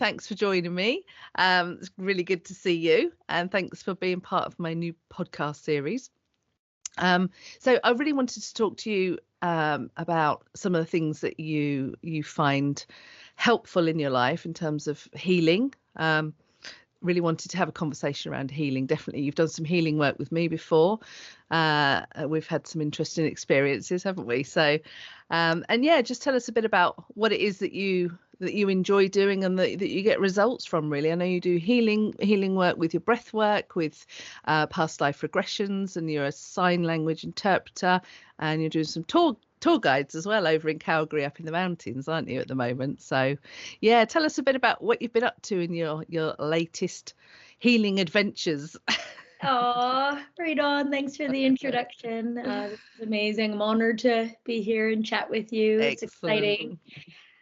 thanks for joining me. It's really good to see you, and thanks for being part of my new podcast series. So I really wanted to talk to you about some of the things that you find helpful in your life in terms of healing. Really wanted to have a conversation around healing. Definitely, you've done some healing work with me before. We've had some interesting experiences, haven't we? So, and yeah, just tell us a bit about what it is that you enjoy doing and that you get results from. Really, I know you do healing work with your breath work, with past life regressions, and you're a sign language interpreter, and you're doing some tour guides as well over in Calgary, up in the mountains, aren't you, at the moment? So yeah, tell us a bit about what you've been up to in your latest healing adventures. Oh, right on. Thanks for the introduction. This is amazing. I'm honored to be here and chat with you. It's exciting.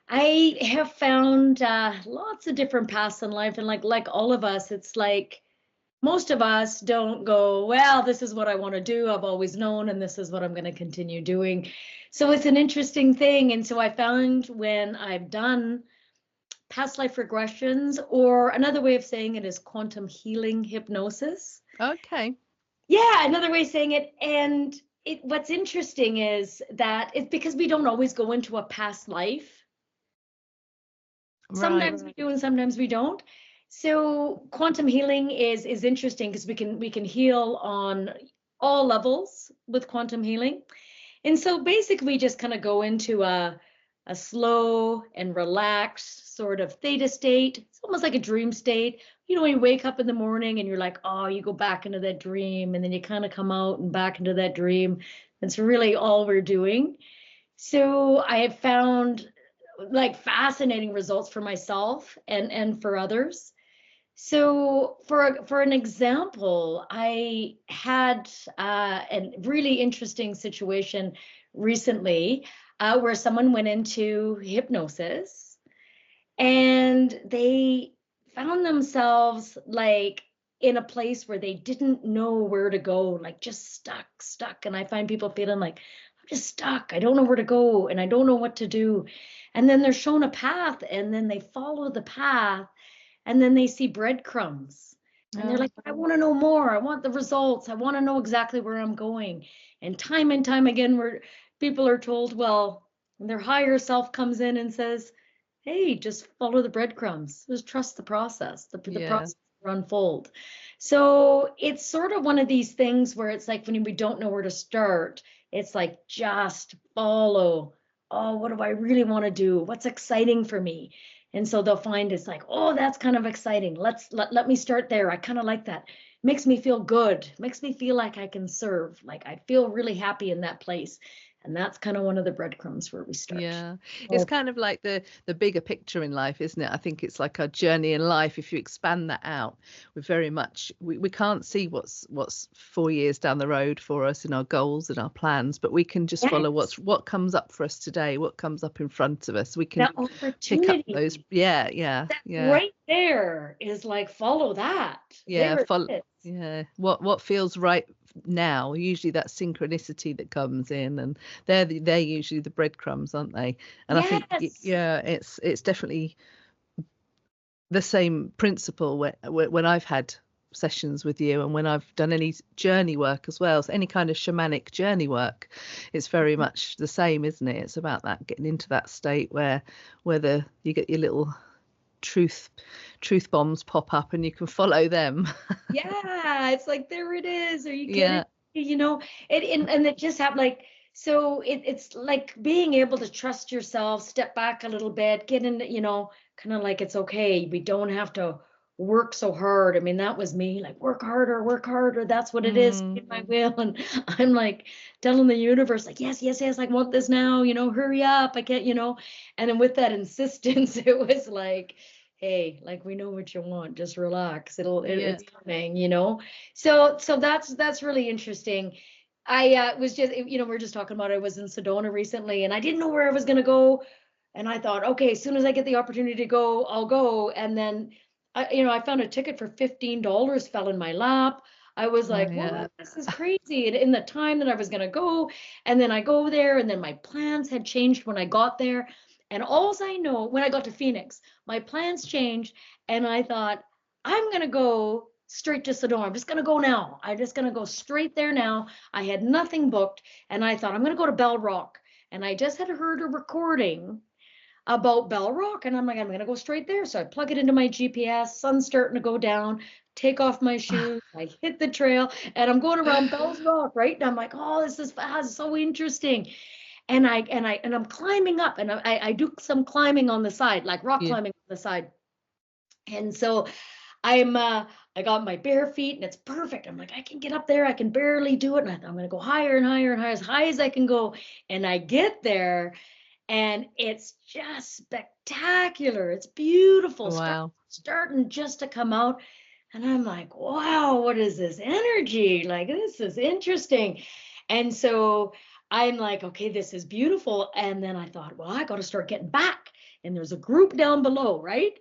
I have found lots of different paths in life, and like all of us, it's like most of us don't go, well, this is what I want to do. I've always known, and this is what I'm going to continue doing. So it's an interesting thing. And so I found when I've done past life regressions, or another way of saying it is quantum healing hypnosis. Okay. Yeah, another way of saying it. And what's interesting is that it's because we don't always go into a past life. Right. Sometimes we do and sometimes we don't. So quantum healing is interesting because we can heal on all levels with quantum healing. And so basically we just kind of go into a slow and relaxed sort of theta state. It's almost like a dream state. You know, when you wake up in the morning and you're like, oh, you go back into that dream, and then you kind of come out and back into that dream. That's really all we're doing. So I have found like fascinating results for myself and for others. So for an example, I had a really interesting situation recently where someone went into hypnosis and they found themselves like in a place where they didn't know where to go, like just stuck. And I find people feeling like, I'm just stuck. I don't know where to go and I don't know what to do. And then they're shown a path and then they follow the path and then they see breadcrumbs. And they're like, I want to know more. I want the results. I want to know exactly where I'm going. And time again, where people are told, well, their higher self comes in and says, hey, just follow the breadcrumbs. Just trust the process. The process will unfold. So it's sort of one of these things where it's like when we don't know where to start, it's like just follow. Oh, what do I really want to do? What's exciting for me? And so they'll find it's like, oh, that's kind of exciting. Let me start there. I kind of like that. Makes me feel good. Makes me feel like I can serve. Like I feel really happy in that place. And that's kind of one of the breadcrumbs where we start. Yeah, it's kind of like the bigger picture in life, isn't it? I think it's like our journey in life. If you expand that out, we can't see what's 4 years down the road for us in our goals and our plans, but we can just follow what comes up for us today, what comes up in front of us. We can pick up those. Yeah. Right there is like follow that. Yeah, follow. Yeah, what feels right now. Usually that synchronicity that comes in, and they're usually the breadcrumbs, aren't they? And I think it's definitely the same principle when I've had sessions with you and when I've done any journey work as well. So any kind of shamanic journey work, it's very much the same, isn't it? It's about that getting into that state where you get your little truth bombs pop up and you can follow them. Yeah, it's like there it is, or you get it, you know, and it just happened like so it's like being able to trust yourself, step back a little bit, get in, you know, kind of like it's okay. We don't have to work so hard. I mean, that was me, like work harder. That's what it is in my will. And I'm like telling the universe, like, yes, I want this now, you know, hurry up. I can't, you know, and then with that insistence, it was like, hey, like we know what you want, just relax. It's coming, you know. So that's really interesting. I was just, you know, we're just talking about I was in Sedona recently and I didn't know where I was going to go. And I thought, okay, as soon as I get the opportunity to go, I'll go. And then, I found a ticket for $15 fell in my lap. I was like, what? This is crazy. And in the time that I was going to go, and then I go there, and then my plans had changed when I got there. And all I know, when I got to Phoenix, my plans changed, and I thought, I'm going to go straight to Sedona. I'm just going to go now. I'm just going to go straight there now. I had nothing booked, and I thought, I'm going to go to Bell Rock. And I just had heard a recording about Bell Rock, and I'm like, I'm going to go straight there. So I plug it into my GPS, sun's starting to go down, take off my shoes, I hit the trail, and I'm going around Bell's Rock, right? And I'm like, oh, this is so interesting. And I'm climbing up, and I do some climbing on the side, like rock Yeah. climbing on the side. And so I got my bare feet, and it's perfect. I'm like, I can get up there. I can barely do it. And I'm going to go higher and higher and higher, as high as I can go. And I get there, and it's just spectacular. It's beautiful. Wow. Starting just to come out. And I'm like, wow, what is this energy? Like, this is interesting. And so I'm like, okay, this is beautiful. And then I thought, well, I got to start getting back. And there's a group down below, right?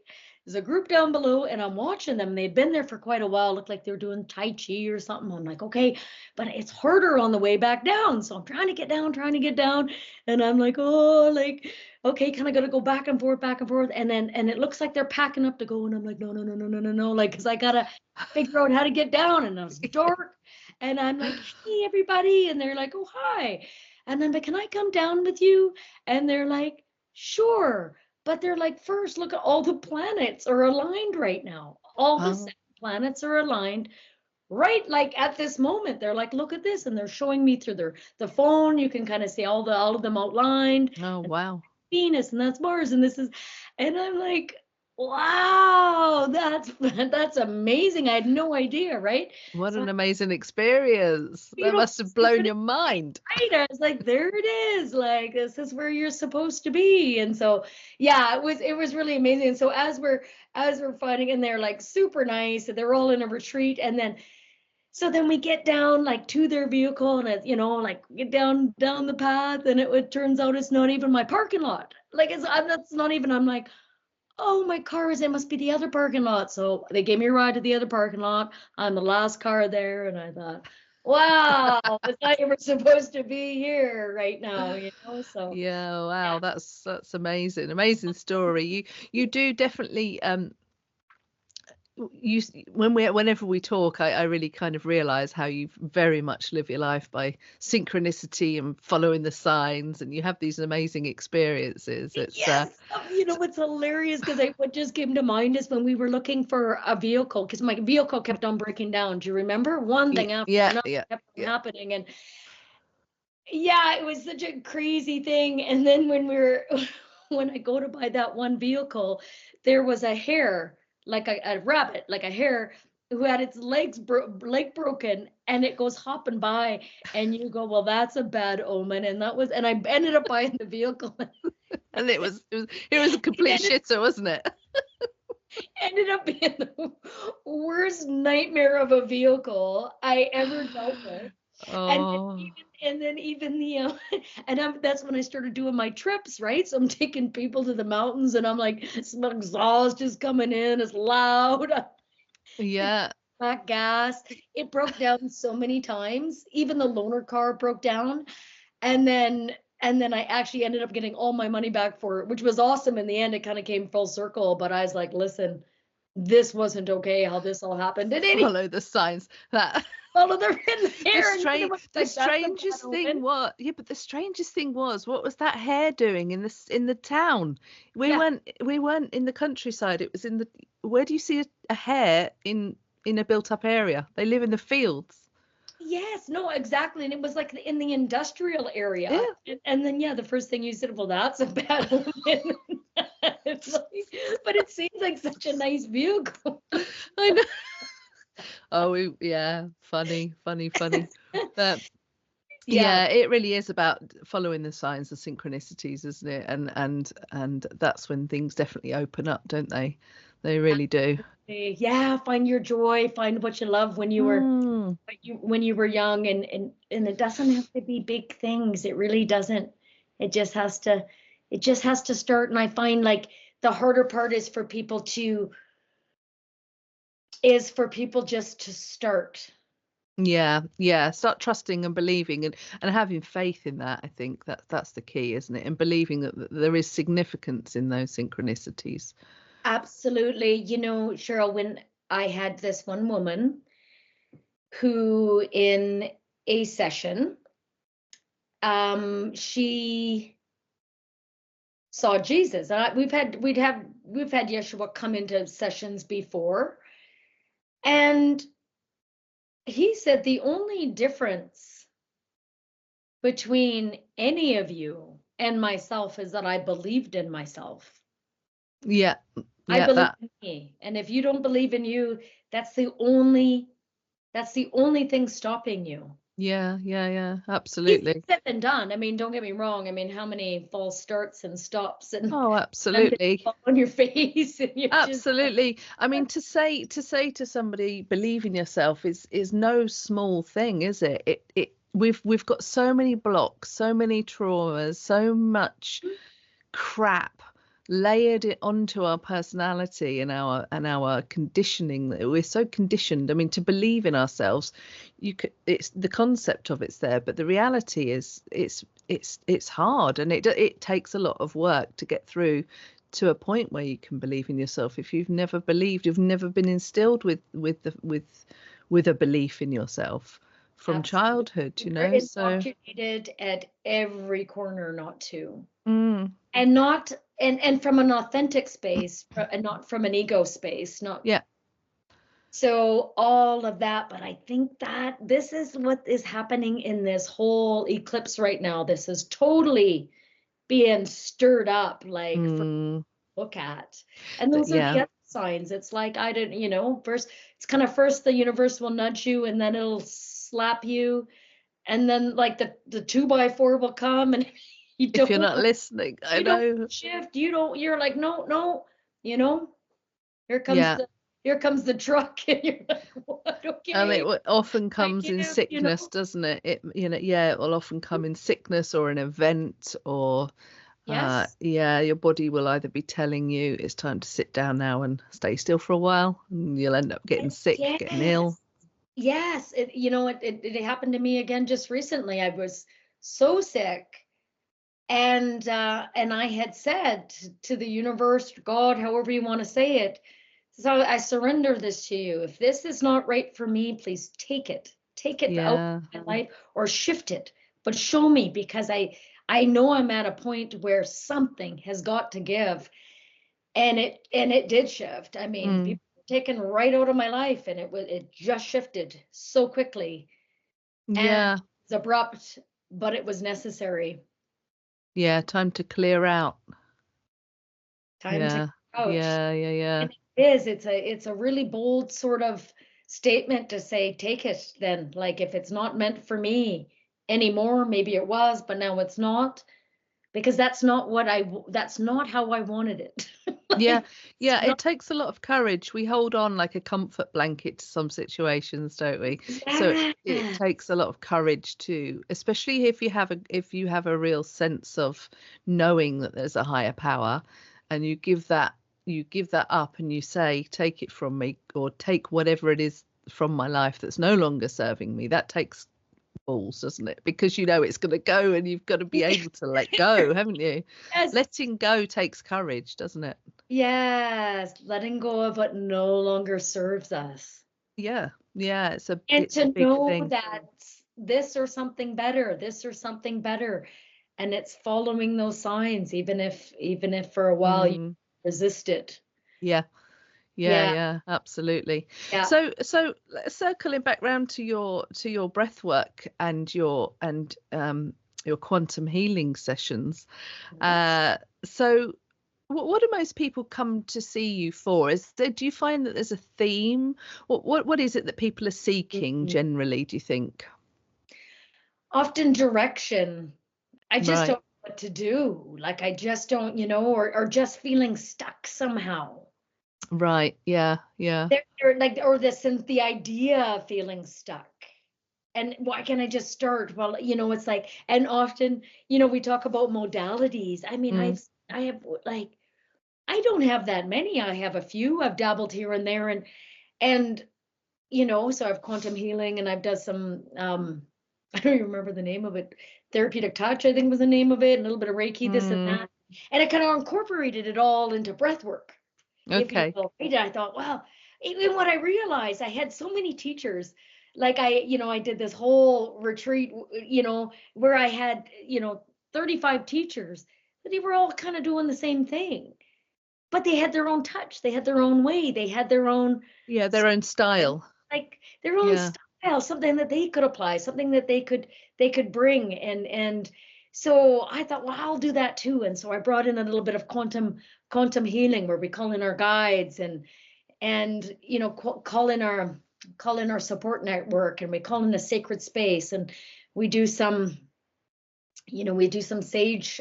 There's a group down below, and I'm watching them. They'd been there for quite a while. Looked like they were doing Tai Chi or something. I'm like, okay, but it's harder on the way back down. So I'm trying to get down. And I'm like, oh, like, okay, kind of got to go back and forth. And it looks like they're packing up to go. And I'm like, no. Like, cause I got to figure out how to get down. And it's dark. And I'm like, hey, everybody. And they're like, oh, hi. And I'm like, can I come down with you? And they're like, sure. But they're like, first, look at all the planets are aligned right now. All the 7 planets are aligned right, like at this moment. They're like, look at this. And they're showing me through the phone. You can kind of see all of them outlined. Oh, wow. Venus, and that's Mars, and this is, and I'm like, wow, that's amazing. I had no idea, right? What So an amazing experience. That must have blown your mind. right. I was like, there it is. Like, this is where you're supposed to be. And so, yeah, it was really amazing. And so as we're finding, and they're like super nice, and they're all in a retreat. And then so then we get down like to their vehicle, and it, like get down the path, and turns out it's not even my parking lot. Like that's not even. I'm like, oh, my car it must be the other parking lot. So they gave me a ride to the other parking lot. I'm the last car there, and I thought, wow, was I ever supposed to be here right now? So Yeah, wow, yeah. that's amazing story. You do definitely whenever we talk, I really kind of realize how you very much live your life by synchronicity and following the signs, and you have these amazing experiences. It's yes, what's hilarious, because what just came to mind is when we were looking for a vehicle, because my vehicle kept on breaking down. Do you remember? One thing after another kept on happening, and yeah, it was such a crazy thing. And then when I go to buy that one vehicle, there was a hare, like a rabbit, like a hare, who had its leg broken, and it goes hopping by, and you go, well, that's a bad omen. And I ended up buying the vehicle. And it was a complete shitter, wasn't it? Ended up being the worst nightmare of a vehicle I ever dealt with. Oh. And then even the that's when I started doing my trips, right? So I'm taking people to the mountains, and I'm like, some exhaust just coming in, it's loud. Yeah. Not gas. It broke down so many times. Even the loaner car broke down. And then I actually ended up getting all my money back for it, which was awesome. In the end, it kind of came full circle. But I was like, listen, this wasn't okay how this all happened. Follow the signs. That follow the hair. The strangest thing was, what was that hare doing in the town? We weren't in the countryside. It was where do you see a hare in a built up area? They live in the fields. Yes, no, exactly. And it was like in the industrial area. Yeah. And then, the first thing you said, well, that's a bad omen. It's like, but it seems like such a nice vehicle. I know. Oh, yeah. Funny. But yeah, it really is about following the signs of synchronicities, isn't it? And that's when things definitely open up, don't they? They really do. Yeah, find your joy, find what you love when you were young, and it doesn't have to be big things. It really doesn't. It just has to start. And I find like the harder part is for people just to start. Yeah. Start trusting and believing and having faith in that. I think that's the key, isn't it? And believing that there is significance in those synchronicities. Absolutely. You know, Cheryl, when I had this one woman who in a session, she saw Jesus. And we've had Yeshua come into sessions before, and he said the only difference between any of you and myself is that I believed in myself. Yeah. I believe That. in me. And if you don't believe in you, that's the only thing stopping you. Yeah. Easier Absolutely. said than done. I mean, don't get me wrong. I mean, how many false starts and stops and Oh, absolutely. on your face, and you're just like, Absolutely. I mean, to say to somebody, believe in yourself is no small thing, is it? We've got so many blocks, so many traumas, so much crap layered it onto our personality and our conditioning, that we're so conditioned. I mean, to believe in ourselves, it's the concept of it's there, but the reality is it's hard, and it takes a lot of work to get through to a point where you can believe in yourself. If you've never believed, you've never been instilled with a belief in yourself from absolutely. childhood, We're so indoctrinated at every corner not to. mm, And not and from an authentic space, and not from an ego space, not yeah. so all of that. But I think that this is what is happening in this whole eclipse right now. This is totally being stirred up, like, for Mm, look at. And those are the yeah. other signs. It's like, I didn't, first, it's kind of, first the universe will nudge you, and then it'll slap you, and then like the 2x4 will come, and you If you're don't not listening, I you don't know. shift, you're like, no, you know here comes Yeah. the truck, and you're like, what? And it Okay, often I comes in give, sickness, doesn't it? Yeah, it will often come in sickness or an event, or yes, your body will either be telling you it's time to sit down now and stay still for a while, and you'll end up getting sick, getting ill. yes, yes. It happened to me again just recently. I was so sick, and I had said to the universe, God, however you want to say it, so I surrender this to you. If this is not right for me, please take it out Yeah. of my life, or shift it, but show me, because I know I'm at a point where something has got to give. And it did shift. I mean, Mm. people were taken right out of my life, and it just shifted so quickly, and Yeah. it's abrupt, but it was necessary. Yeah. Time to clear out. Time to Yeah. ouch. Yeah. And it's a really bold sort of statement to say, take it then. Like, if it's not meant for me anymore, maybe it was, but now it's not, because that's not how I wanted it. Yeah, Like, it's yeah, not. it takes a lot of courage. We hold on like a comfort blanket to some situations, don't we? So it Yeah. takes a lot of courage to, especially if you have a real sense of knowing that there's a higher power, and you give that up, and you say, take it from me, or take whatever it is from my life that's no longer serving me. That takes balls, doesn't it? Because you know it's going to go, and you've got to be able to let go, haven't you? Yes. Letting go takes courage, doesn't it? Yes, letting go of what no longer serves us. Yeah, it's a And it's a to big know thing. that this or something better. And it's following those signs, even if for a while you Mm, resist it. yeah, yeah, Yeah, yeah, absolutely. yeah. So circling back round to your breath work and your quantum healing sessions. Yes. So what do most people come to see you for? Do you find that there's a theme? What is it that people are seeking Mhm. generally, do you think? Often direction. I just don't Right, know what to do. Like, I just don't, or just feeling stuck somehow. right, yeah. They're like, or the idea of feeling stuck. And why can't I just start? Well, it's like, and often, we talk about modalities. I mean, Mm, I have, like, I don't have that many. I have a few. I've dabbled here and there, and so I've quantum healing, and I've done some, I don't even remember the name of it. Therapeutic touch, I think was the name of it, and a little bit of Reiki, this and that. And I kind of incorporated it all into breath work, if you Okay. will. I thought, wow, even what I realized, I had so many teachers. Like I did this whole retreat, where I had, 35 teachers, but they were all kind of doing the same thing. But they had their own touch, they had their own way, they had their own, their own style, like their own style, something that they could apply, something that they could bring. And so I thought, well, I'll do that too. And so I brought in a little bit of quantum healing, where we call in our guides and call in our support network, and we call in a sacred space, and we do some sage,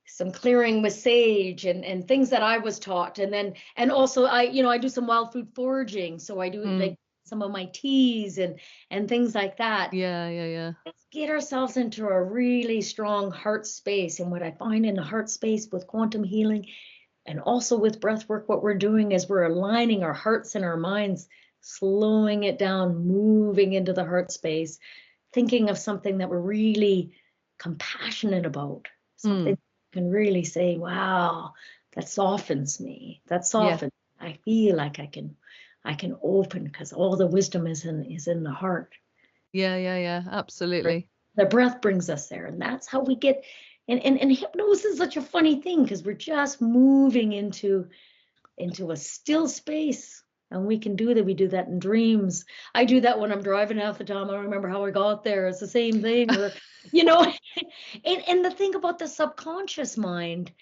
some clearing with sage and things that I was taught. And also I do some wild food foraging. So I do like some of my teas and things like that. Yeah. Let's get ourselves into a really strong heart space. And what I find in the heart space with quantum healing and also with breath work, what we're doing is we're aligning our hearts and our minds, slowing it down, moving into the heart space, thinking of something that we're really compassionate about, something can really say, wow, that softens me. That softens. Yeah. I feel like I can open, because all the wisdom is in the heart. Yeah, absolutely. The breath brings us there, and that's how we get. And hypnosis is such a funny thing, because we're just moving into a still space. And we can do that. We do that in dreams. I do that when I'm driving half the time. I don't remember how I got there. It's the same thing. Or, and the thing about the subconscious mind,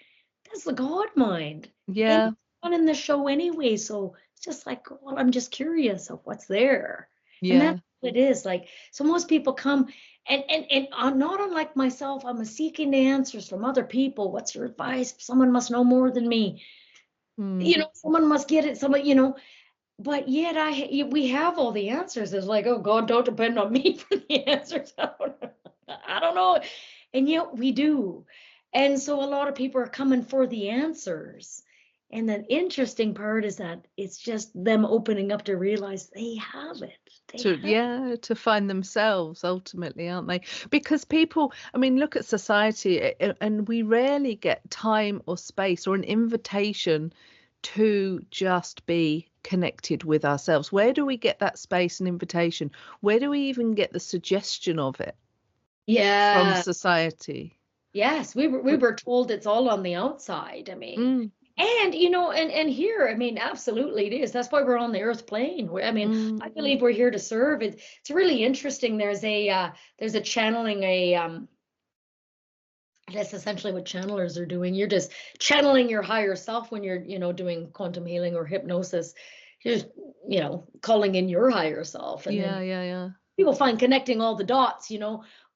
that's the God mind. Yeah. And it's not in the show anyway. So it's just like, well, I'm just curious of what's there. Yeah. And that's what it is. Like, so most people come and I'm not unlike myself. I'm seeking the answers from other people. What's your advice? Someone must know more than me. Someone must get it. But yet we have all the answers. It's like, oh God, don't depend on me for the answers. I don't know. And yet we do. And so a lot of people are coming for the answers. And the interesting part is that it's just them opening up to realize they have it. To find themselves ultimately, aren't they? Because people, I mean, look at society, and we rarely get time or space or an invitation to just be connected with ourselves. Where do we get that space and invitation? Where do we even get the suggestion of it? Yeah. From society. Yes, we were told it's all on the outside. I mean, and and here, I mean, absolutely it is. That's why we're on the earth plane. I believe we're here to serve. It's really interesting. There's a channeling, that's essentially what channelers are doing. You're just channeling your higher self when you're, doing quantum healing or hypnosis. You're just, calling in your higher self. And yeah. People find connecting all the dots,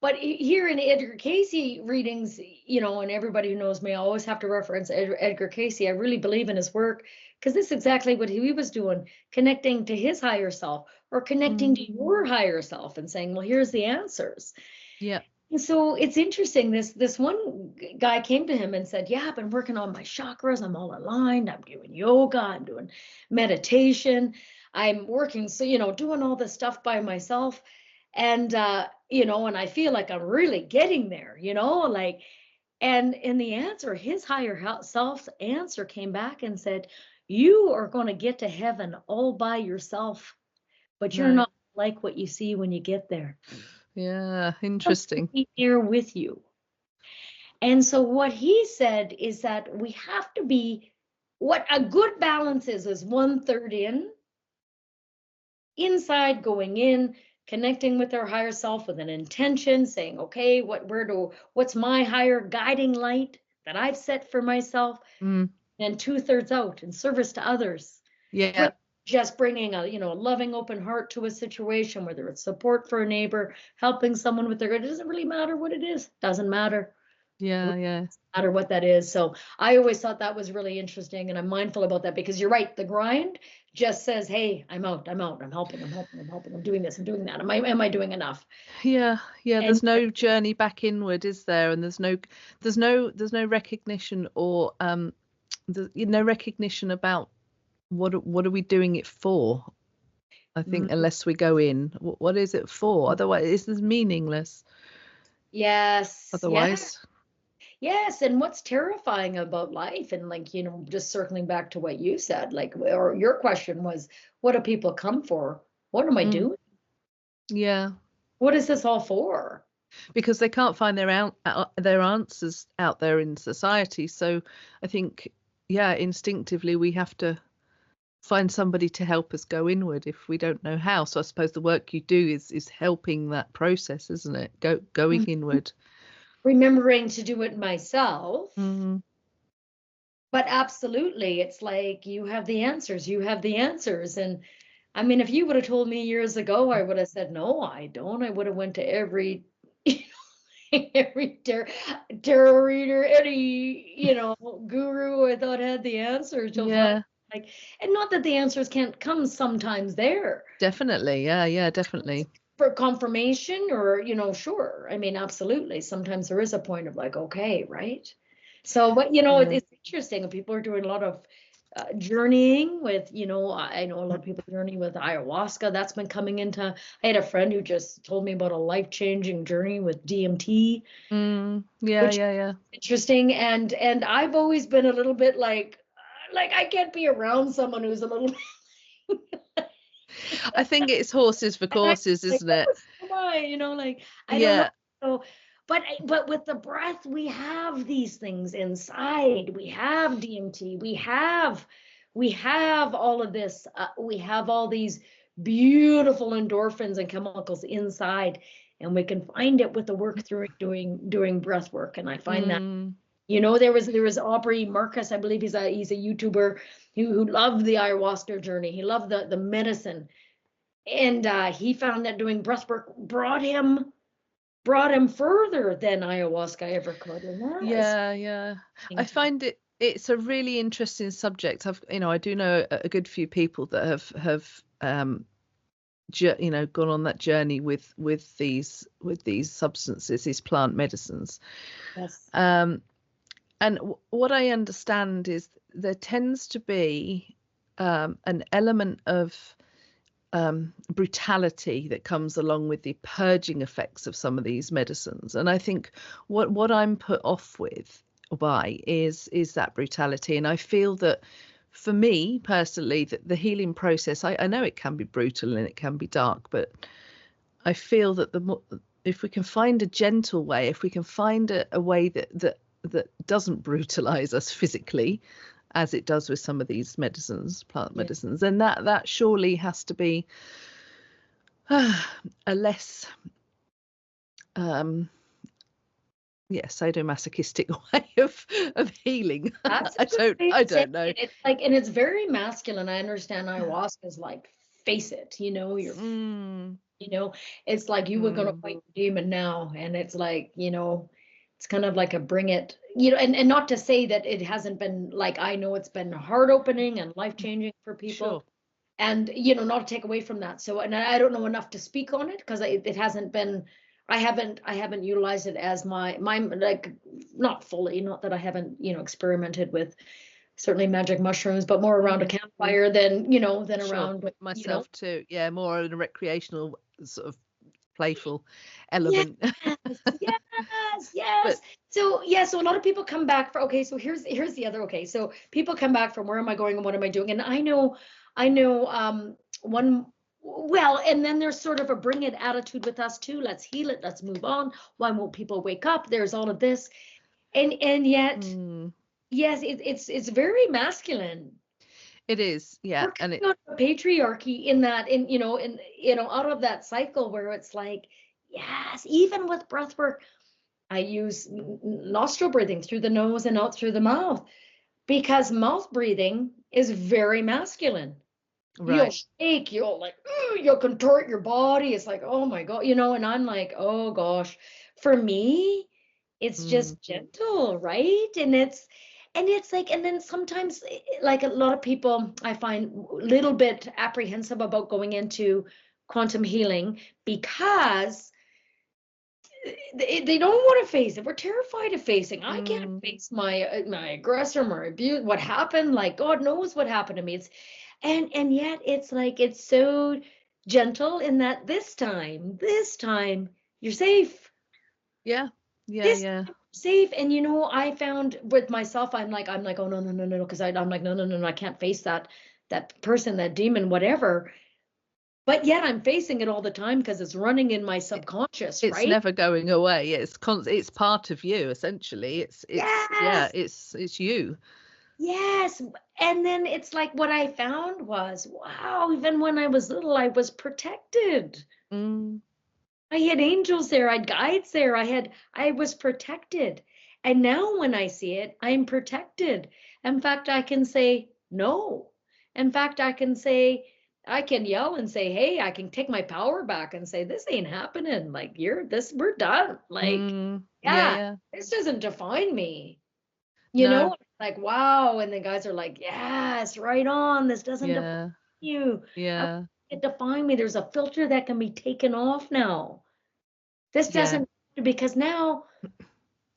But here in Edgar Cayce readings, and everybody who knows me, I always have to reference Edgar Cayce. I really believe in his work, because this is exactly what he was doing, connecting to his higher self, or connecting to your higher self and saying, well, here's the answers. Yeah. And so it's interesting. This one guy came to him and said, yeah, I've been working on my chakras. I'm all aligned. I'm doing yoga. I'm doing meditation. I'm working, so, doing all this stuff by myself. And, and I feel like I'm really getting there, and in the answer, his higher self's answer came back and said, you are going to get to heaven all by yourself, but you're not like what you see when you get there. Yeah, interesting. Be here with you. And so what he said is that we have to be, what a good balance is 1/3 inside, going in, connecting with our higher self with an intention, saying, okay, what's my higher guiding light that I've set for myself, and 2/3 out in service to others. Yeah. Just bringing a loving, open heart to a situation, whether it's support for a neighbor, helping someone with it doesn't really matter what it is. Doesn't matter. Yeah. Doesn't matter what that is. So I always thought that was really interesting, and I'm mindful about that, because you're right. The grind just says, hey, I'm out, I'm helping, I'm doing this, I'm doing that. Am I doing enough? Yeah. There's no journey back inward, is there? And there's no recognition, or no recognition about what are we doing it for? I think unless we go in, what is it for? Otherwise, it's meaningless. Yes. Otherwise. Yes. And what's terrifying about life, and like, you know, just circling back to what you said, like, or your question was, what do people come for? What am I doing? Yeah. What is this all for? Because they can't find their answers out there in society. So I think, yeah, instinctively we have to find somebody to help us go inward if we don't know how. So I suppose the work you do is helping that process, isn't it? Going inward. Remembering to do it myself. Mm-hmm. But absolutely, it's like you have the answers. You have the answers. And I mean, if you would have told me years ago, I would have said, no, I don't. I would have went to every every tarot reader, any, you know, guru I thought had the answers. Yeah. Like, and not that the answers can't come sometimes there. Definitely. Yeah, definitely. For confirmation or, you know, sure. I mean, absolutely. Sometimes there is a point of like, okay, right? So, but, you know, it's interesting. People are doing a lot of journeying with, you know, I know a lot of people journey with ayahuasca. That's been coming into, I had a friend who just told me about a life-changing journey with DMT. Yeah. Interesting. And I've always been a little bit like I can't be around someone who's a little I think it's horses for courses, isn't it? You know, like, I don't know. So, but with the breath, we have these things inside. We have DMT. We have all of this. We have all these beautiful endorphins and chemicals inside, and we can find it with the work through doing breath work. And I find that, you know, there was Aubrey Marcus, I believe he's a YouTuber who loved the ayahuasca journey. He loved the medicine. And he found that doing breath work brought him further than ayahuasca ever could. And yeah. I find it's a really interesting subject. I do know a good few people that have gone on that journey with these substances, these plant medicines. Yes. And what I understand is there tends to be an element of brutality that comes along with the purging effects of some of these medicines. And I think what I'm put off by is that brutality. And I feel that for me personally, that the healing process, I know it can be brutal and it can be dark, but I feel that if we can find a gentle way, if we can find a way that doesn't brutalize us physically, as it does with some of these plant medicines, then that surely has to be a less sadomasochistic way of healing. I don't know. It's like, and it's very masculine. I understand ayahuasca is like, face it, you know, you know, it's like you were going to fight the demon now, and it's like, you know, it's kind of like a bring it, you know, and not to say that it hasn't been, like, I know it's been heart opening and life changing for people. Sure. And, you know, not to take away from that. So, and I don't know enough to speak on it because it hasn't been, I haven't utilized it as my like, not fully, not that I haven't, you know, experimented with certainly magic mushrooms, but more around a campfire than, you know, than sure. Around myself too. Yeah, more in a recreational sort of playful element. Yes. But, so a lot of people come back for, okay, so here's the other, okay, so people come back from, where am I going and what am I doing? And I know one, well, and then there's sort of a bring it attitude with us too. Let's heal it, let's move on. Why won't people wake up? There's all of this, and yet yes, it's very masculine. It is, yeah. And it's patriarchy in that, out of that cycle where it's like, yes, even with breath work, I use nostril breathing through the nose and out through the mouth, because mouth breathing is very masculine. Right. You'll shake, you'll contort your body. It's like, oh my God, and I'm like, oh gosh. For me, it's just gentle, right? And it's like, and then sometimes, like, a lot of people I find a little bit apprehensive about going into quantum healing because they don't want to face it. We're terrified of facing. I can't face my aggressor, my abuse, what happened. Like, God knows what happened to me. And yet it's like, it's so gentle in that this time you're safe. Yeah. Yeah. This Yeah. safe. And I found with myself, I'm like, oh no, because I'm like, no, I can't face that person, that demon, whatever. But yet I'm facing it all the time because it's running in my subconscious, It's right? never going away. It's part of you, essentially. Yes, It's you. yes. And then it's like what I found was, wow, even when I was little, I was protected. Mm, I had angels there, I had guides there, I was protected. And now when I see it, I'm protected. In fact, I can say no. In fact, I can yell and say, hey, I can take my power back and say, this ain't happening. Like we're done. Like, yeah, yeah, yeah. this doesn't define me. No. Like, wow. And the guys are like, yes, right on. This doesn't define Yeah. you. How can Yeah. it define me? There's a filter that can be taken off now. This Yeah. doesn't, because now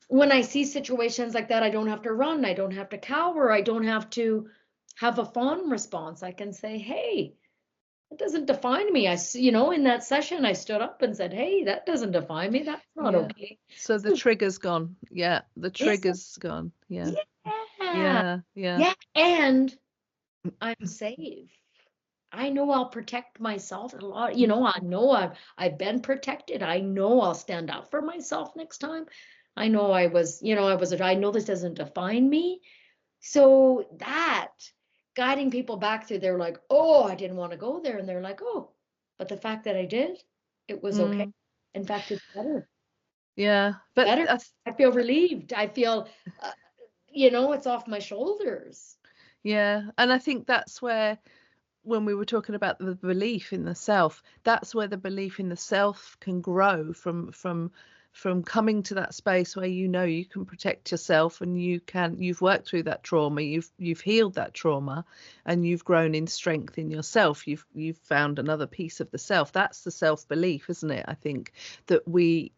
when I see situations like that, I don't have to run. I don't have to cower. I don't have to have a fawn response. I can say, hey, it doesn't define me. In that session, I stood up and said, hey, that doesn't define me. That's not Yeah. okay. So the trigger's gone. Yeah. The This, trigger's gone. Yeah. yeah, Yeah. Yeah. yeah. And I'm safe. I know I'll protect myself a lot. I know I've been protected. I know I'll stand up for myself next time. I know I know this doesn't define me. So that guiding people back through, they're like, oh, I didn't want to go there. And they're like, oh, but the fact that I did, it was okay. Mm, In fact, it's better. yeah. But Better. I feel relieved. I feel, it's off my shoulders. yeah. And I think that's where, when we were talking about the belief in the self, that's where the belief in the self can grow from coming to that space where you can protect yourself, and you've worked through that trauma, you've healed that trauma, and you've grown in strength in yourself. You've found another piece of the self. That's the self belief, isn't it? I think that we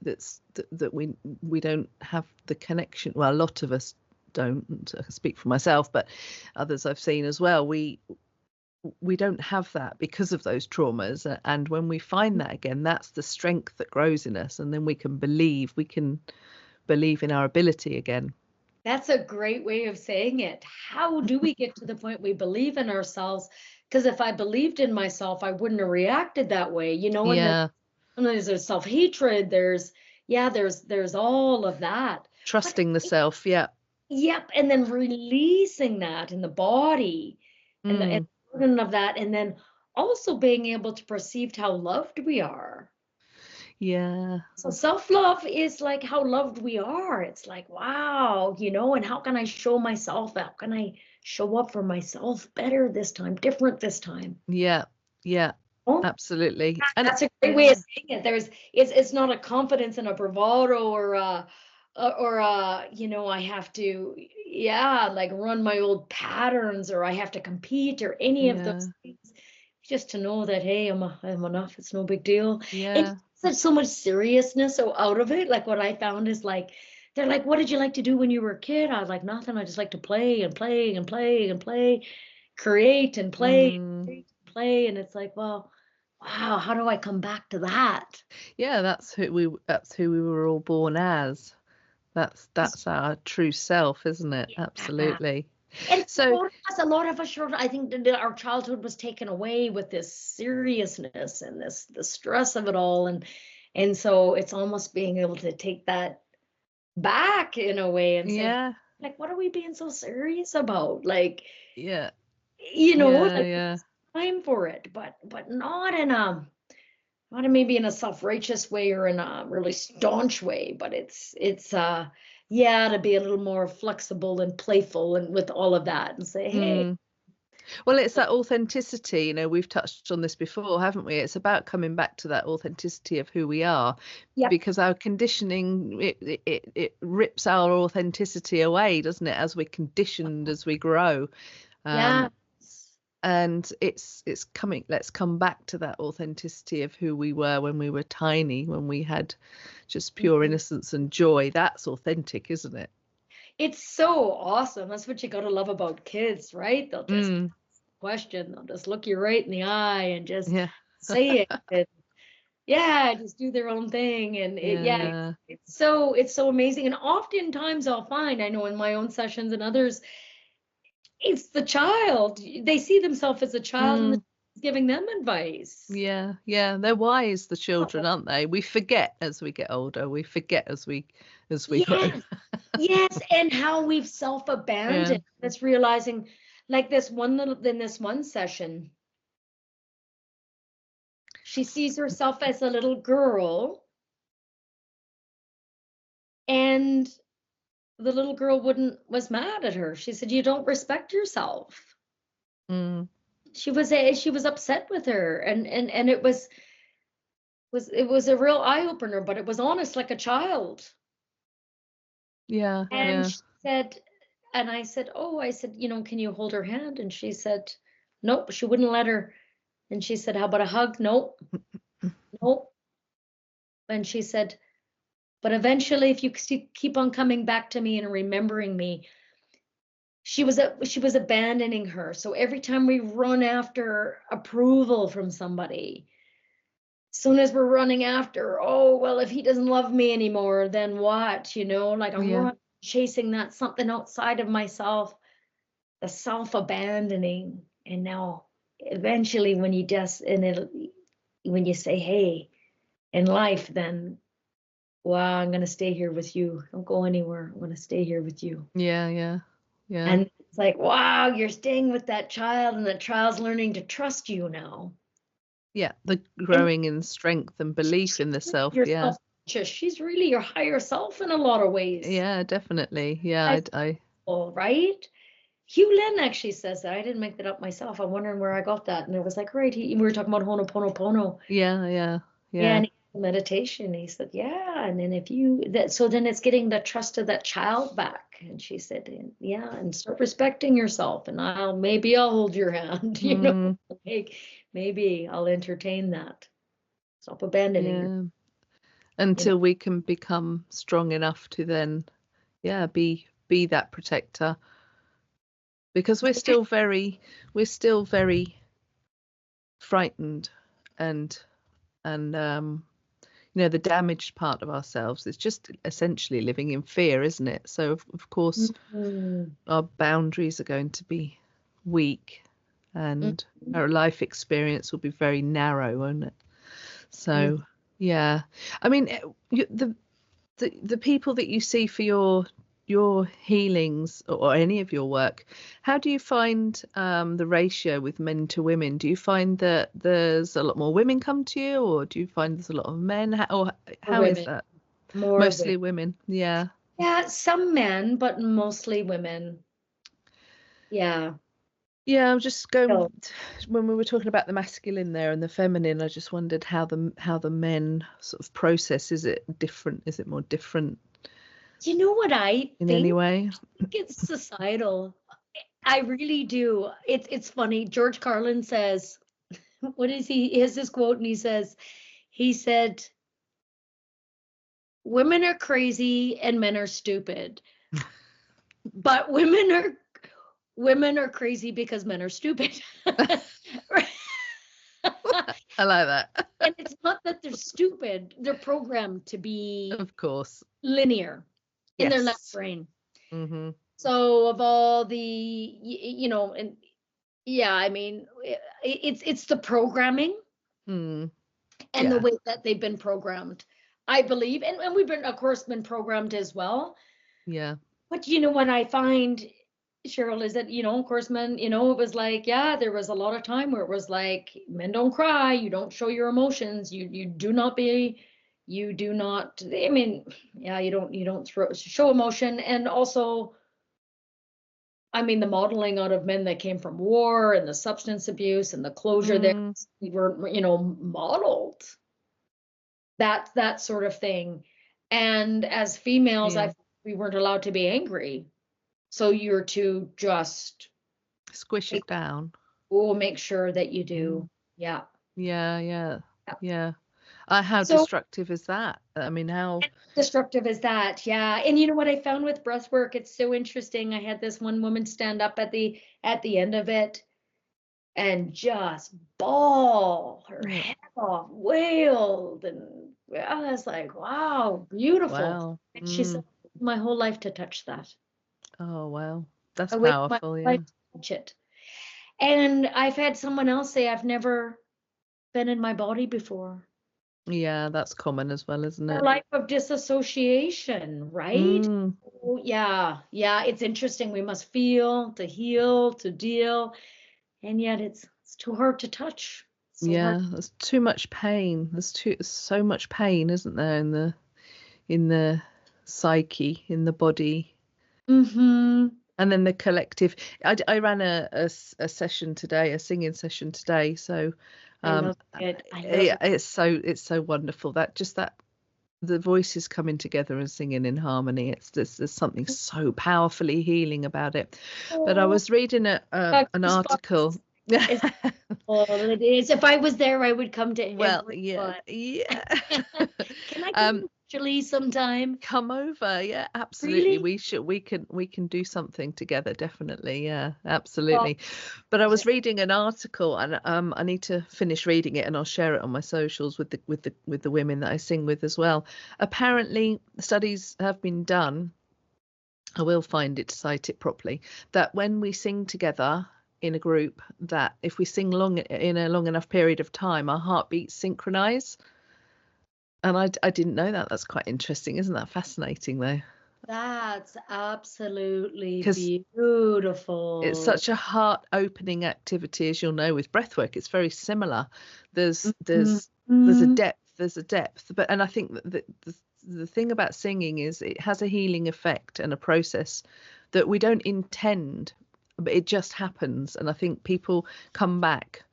don't have the connection. Well, a lot of us don't. I speak for myself, but others I've seen as well. We don't have that because of those traumas, and when we find that again, that's the strength that grows in us, and then we can believe in our ability again. That's a great way of saying it. How do we get to the point we believe in ourselves? Because if I believed in myself, I wouldn't have reacted that way, Yeah. and then there's self-hatred, there's all of that. But Trusting the self. Yeah. yep, and then releasing that in the body and Mm, the burden of that, and then also being able to perceive how loved we are. yeah. So self-love is like how loved we are. It's like, wow, and how can I show myself? How can I show up for myself better this time, different this time? Yeah. Yeah. Oh, Absolutely. And that's a great way yeah. of saying it. It's not a confidence and a bravado or I have to, yeah, like run my old patterns, or I have to compete, or any of Yeah. those things. Just to know that, hey, I'm enough. It's no big deal. And Yeah. there's so much seriousness out of it. Like what I found is like, they're like, what did you like to do when you were a kid? I was like, nothing. I just like to play and play and play and play, create and play, Mm, create and play. And it's like, well, wow, how do I come back to that? yeah, that's who we were all born as. That's our true self, isn't it? Yeah. Absolutely. And So a lot of us, I think that our childhood was taken away with this seriousness and the stress of it all, and so it's almost being able to take that back in a way and say, yeah. like, what are we being so serious about? Like, Yeah. Yeah. like Yeah. it's time for it, but not in maybe in a self-righteous way or in a really staunch way, but it's yeah, to be a little more flexible and playful and with all of that and say, hey, Mm. Well, it's that authenticity, we've touched on this before, haven't we? It's about coming back to that authenticity of who we are, yep, because our conditioning, it rips our authenticity away, doesn't it, as we're conditioned, as we grow. yeah. And let's come back to that authenticity of who we were when we were tiny, when we had just pure Mhm. innocence and joy. That's authentic, isn't it? It's so awesome. That's what you got to love about kids, right? They'll just Mm, question, they'll just look you right in the eye and just yeah. say it. And yeah, just do their own thing. And Yeah. it's so amazing. And oftentimes I'll find, I know in my own sessions and others, it's the child. They see themselves as a child and the Mm. child's giving them advice. Yeah, yeah, they're wise, the children, aren't they? We forget as we get older. We forget as we grow. Yes, yes, and how we've Yeah. self-abandoned. It's realizing, like in this one session, she sees herself as a little girl, and the little girl was mad at her. She said, "You don't respect yourself." Mm. She was upset with her, and it was a real eye opener, but it was honest like a child. Yeah, And yeah. she said, and I said, "Oh," I said, "can you hold her hand?" And she said, "Nope," she wouldn't let her. And she said, "How about a hug?" "Nope, nope." And she said, "But eventually, if you keep on coming back to me and remembering me," she was abandoning her. So every time we run after approval from somebody, soon as we're running after, oh, well, if he doesn't love me anymore, then what? Like Yeah. chasing that something outside of myself, the self-abandoning. And now eventually when you say, "Hey, in life, then, wow, I'm going to stay here with you. Don't go anywhere. I'm going to stay here with you." Yeah, yeah. Yeah. And it's like, wow, you're staying with that child, and that child's learning to trust you now. Yeah, the And growing in strength and belief in the self. your Yeah. self-conscious. She's really your higher self in a lot of ways. Yeah, definitely. Yeah, I I feel, right? Hugh Lynn actually says that. I didn't make that up myself. I'm wondering where I got that. And it was like, right, we were talking about Ho'oponopono. yeah, yeah. Yeah, Yeah. and meditation. He said, yeah, and then so then it's getting the trust of that child back. And she said, yeah, and start respecting yourself. And maybe I'll hold your hand. Mm, Like, maybe I'll entertain that. Stop abandoning your, yeah. you know. Until we can become strong enough to then, yeah, be that protector. Because we're still very frightened, and the damaged part of ourselves is just essentially living in fear, isn't it? So of course Mhm. our boundaries are going to be weak, and Mhm. our life experience will be very narrow, won't it? Mhm. So yeah, I mean, the people that you see for your healings, or any of your work, how do you find the ratio with men to women? Do you find that there's a lot more women come to you, or do you find there's a lot of men? Or More how is women, that? more women. Mostly women. Yeah. Yeah, some men, but mostly women. Yeah. Yeah, I'm just going, So, when we were talking about the masculine there and the feminine, I just wondered how the men sort of process. Is it different? Is it more different you know what I in any think? way? I think it's societal. I really do. It's funny. George Carlin says, what is he has this quote, and he said, "Women are crazy and men are stupid. But women are crazy because men are stupid." I like that. And it's not that they're stupid, they're programmed to be Of course. linear in their left Yes. brain. Hmm. So of all the and yeah, I mean, it's the programming Mm. and the Yeah. way that they've been programmed, I believe. And we've been, of course, been programmed as well. Yeah. But what I find, Cheryl, is that, of course, men, it was like, yeah, there was a lot of time where it was like, men don't cry, you don't show your emotions, you do not, I mean, yeah, you don't show emotion. And also, I mean, the modeling out of men that came from war and the substance abuse and the closure there, Mm. we were, modeled that sort of thing. And as females, Yeah. we weren't allowed to be angry. So you're to just Squish make, it down. make sure that you Mm. do. Yeah. Yeah. Yeah. Yeah. Yeah. How So destructive is that? I mean, how? destructive is that? Yeah. And you know what I found with breath work? It's so interesting. I had this one woman stand up at the end of it, and just bawl her head off, wailed, and I was like, wow, beautiful. Wow. And she said, my whole life to touch that. Oh, wow. That's I waited my powerful, whole yeah. life to touch it. And I've had someone else say, I've never been in my body before. Yeah, that's common as well, isn't A it? life of disassociation, right? Oh, yeah, it's interesting. We must feel to heal, to deal, and yet it's too hard to touch. So Yeah, hard. there's too much pain. There's so much pain, isn't there, in the psyche, in the body. Mm-hmm. And then the collective. I ran a session today, a singing session today. So I love it. I love it. it's so wonderful that the voices coming together and singing in harmony. There's something so powerfully healing about it. But I Oh, was reading an article. it's all it is. If I was there, I would come to Well, every yeah, one. yeah. Can I come virtually sometime? Come over, yeah, absolutely. Really? We can do something together, definitely. Yeah, Oh, absolutely. But I is was it? reading an article, and I need to finish reading it, and I'll share it on my socials with the women that I sing with as well. Apparently, studies have been done. I will find it to cite it properly. That when we sing together in a group, that if we sing in a long enough period of time, our heartbeats synchronize. And I didn't know that. That's quite interesting. Isn't that fascinating, though? That's absolutely Because it's beautiful. such a heart-opening activity, as you'll know, with breathwork. It's very similar. There's a Mhm. depth. But and I think that the thing about singing is it has a healing effect and a process that we don't intend, but it just happens. And I think people come back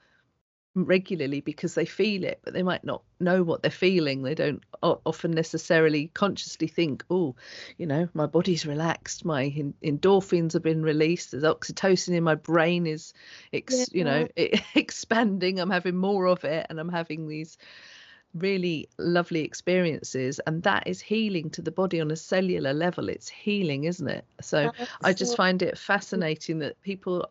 regularly because they feel it, but they might not know what they're feeling. They don't often necessarily consciously think, oh, my body's relaxed, my endorphins have been released, there's oxytocin in my brain is Yeah. expanding, I'm having more of it, and I'm having these really lovely experiences, and that is healing to the body on a cellular level. It's healing, isn't it? So I That's just so find it fascinating that people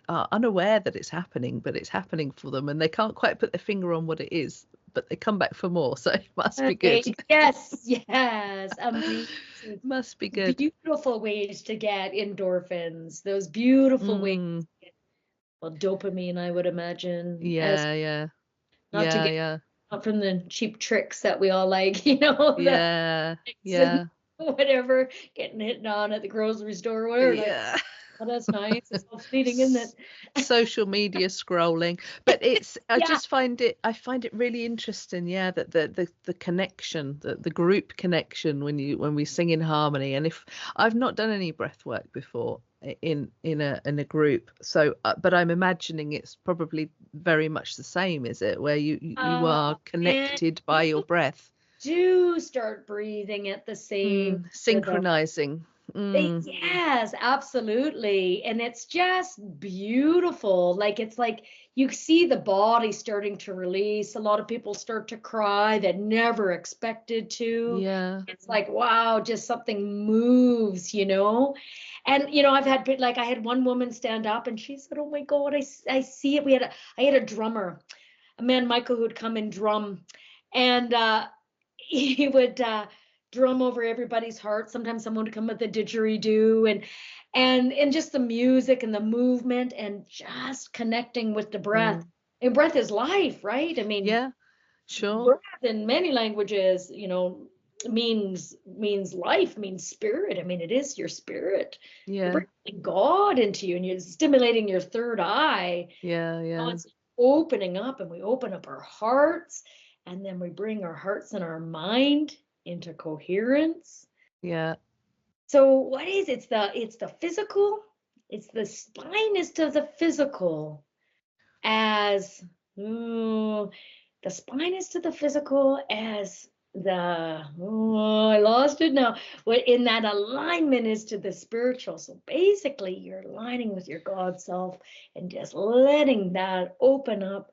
are unaware that it's happening, but it's happening for them, and they can't quite put their finger on what it is, but they come back for more, so it must be good. great. Yes, amazing. Must be good. Beautiful ways to get endorphins. Those beautiful ways. Well, dopamine, I would imagine, as Yeah, yeah, not to yeah, get yeah, not from the cheap tricks that we all like, the yeah, tricks and yeah, whatever, getting hit on at the grocery store, or whatever. Like, yeah. oh, that's nice. It's all fleeting, isn't it? Social media scrolling, but Yeah. I find it really interesting, yeah, that the connection, the group connection when we sing in harmony. And if I've not done any breath work before in a group, so but I'm imagining it's probably very much the same, is it, where you are And connected by your you breath, do start breathing at the same rhythm. synchronizing. Yes, absolutely. And it's just beautiful. It's like you see the body starting to release. A lot of people start to cry that never expected to. Yeah, It's like, wow, just something moves. And I've had I had one woman stand up and she said, "Oh my God, I see it." I had a drummer, a man, Michael, who'd come and drum. And he would drum over everybody's heart. Sometimes someone would come with a didgeridoo, and just the music and the movement and just connecting with the breath. And breath is life, right? I mean, yeah, sure, breath in many languages, means life, means spirit. I mean, it is your spirit. You're yeah, bringing God into you, and you're stimulating your third eye. yeah, yeah, It's opening up, and we open up our hearts, and then we bring our hearts and our mind into coherence. yeah. So what is it's the physical, it's the spine is to the physical as the spine is to the physical as I lost it now. What in that alignment is to the spiritual. So basically, you're aligning with your God self and just letting that open up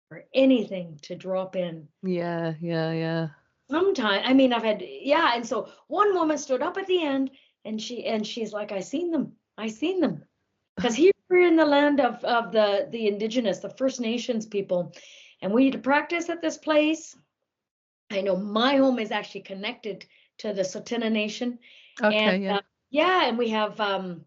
for anything to drop in. Yeah, yeah, yeah. Sometimes, I mean, I've had, yeah. And so one woman stood up at the end and she's like, I seen them. Because here we're in the land of the Indigenous, the First Nations people, and we practice at this place. I know my home is actually connected to the Tsuut'ina Nation. Okay, And and we have and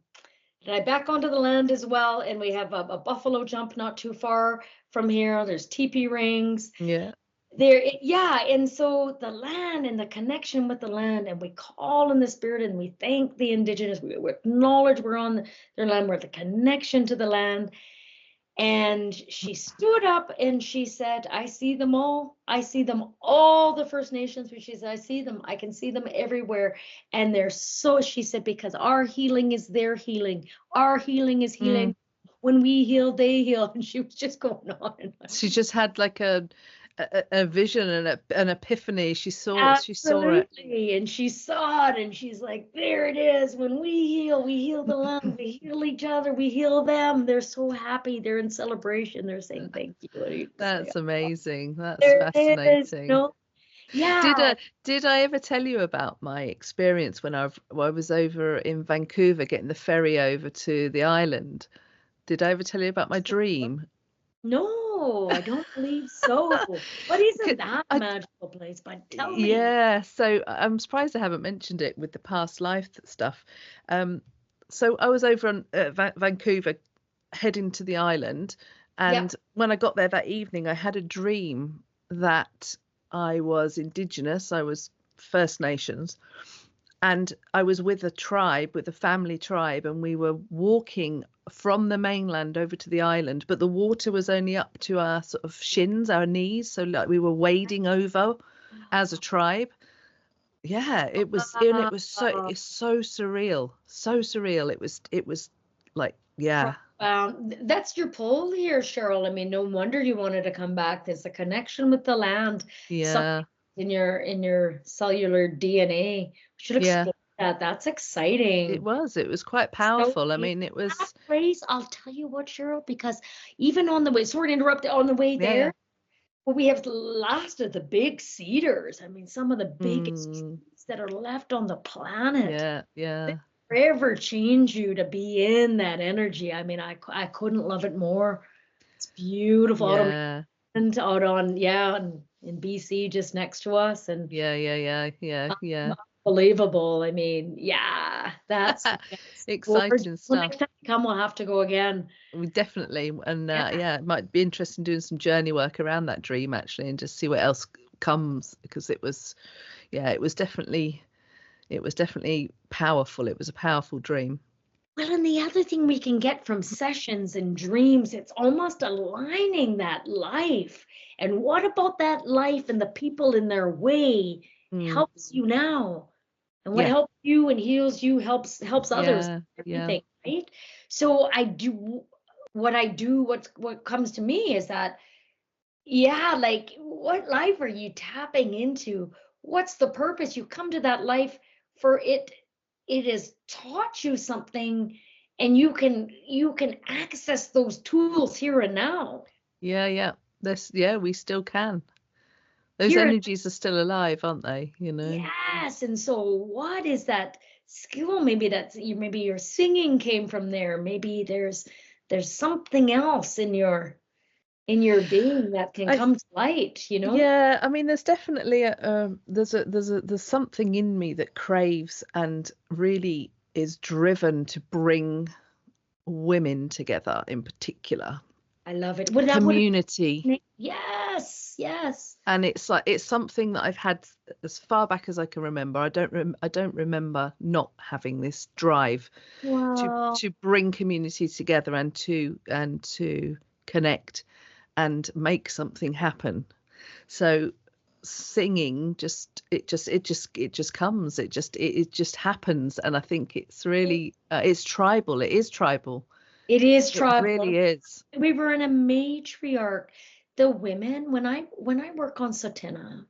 I back onto the land as well, and we have a buffalo jump not too far from here. There's teepee rings. Yeah. And so the land and the connection with the land, and we call in the spirit and we thank the Indigenous. We acknowledge we're on their land, we're the connection to the land. And she stood up and she said, I see them all. I see them all, the First Nations. She said, I see them. I can see them everywhere. And they're so, she said, because our healing is their healing. Our healing is healing. When we heal, they heal. And she was just going on and on. She just had like a vision and an epiphany. She saw it. Absolutely. And she saw it and she's like, there it is. When we heal the land, we heal each other, we heal them. They're so happy. They're in celebration. They're saying thank you. That's amazing. That's fascinating. Yeah. Did I ever tell you about my experience when I was over in Vancouver getting the ferry over to the island? Did I ever tell you about my dream? No, I don't believe so. What isn't that magical place? But tell me. Yeah, so I'm surprised I haven't mentioned it with the past life stuff. So I was over on Vancouver, heading to the island, and when I got there that evening, I had a dream that I was Indigenous, I was First Nations, and I was with a tribe, with a family tribe, and we were walking from the mainland over to the island, but the water was only up to our sort of shins, our knees, so like we were wading over as a tribe. Yeah, it's so surreal, it was like, yeah. That's your pull here, Cheryl. I mean, no wonder you wanted to come back. There's a connection with the land. Yeah. In your cellular DNA. We should explore that. That's exciting. It was quite powerful. So, I mean, it was that place. I'll tell you what, Cheryl, because even on the way, sorry to interrupt, on the way there, well, we have the last of the big cedars. I mean, some of the biggest trees that are left on the planet. Yeah. Forever change you to be in that energy. I mean, I couldn't love it more. It's beautiful. Yeah. And out on in BC, just next to us, and yeah. Unbelievable. I mean, that's exciting stuff. Next time you come, we'll have to go again. We definitely, and it might be interesting doing some journey work around that dream actually, and just see what else comes, because it was definitely powerful. It was a powerful dream. Well, and the other thing we can get from sessions and dreams, it's almost aligning that life. And what about that life and the people in their way helps you now? And what helps you and heals you helps others. Everything, right? So what comes to me is that, like, what life are you tapping into? What's the purpose? You come to that life for it. It has taught you something, and you can access those tools here and now. Yeah. We still can. Those energies are still alive, aren't they? You know. Yes. And so, what is that skill? Maybe your singing came from there. Maybe there's something else in your being that can come to light. You know. Yeah. I mean, there's definitely there's something in me that craves and really is driven to bring women together in particular. I love it. Community. Yes. And it's something that I've had as far back as I can remember. I don't remember not having this drive to bring community together and to connect and make something happen. So singing it just comes. It just happens, and I think it's really it's tribal. It is tribal. It is tribal. It really is. We were in a matriarch. The women, when I work on Tsuut'ina,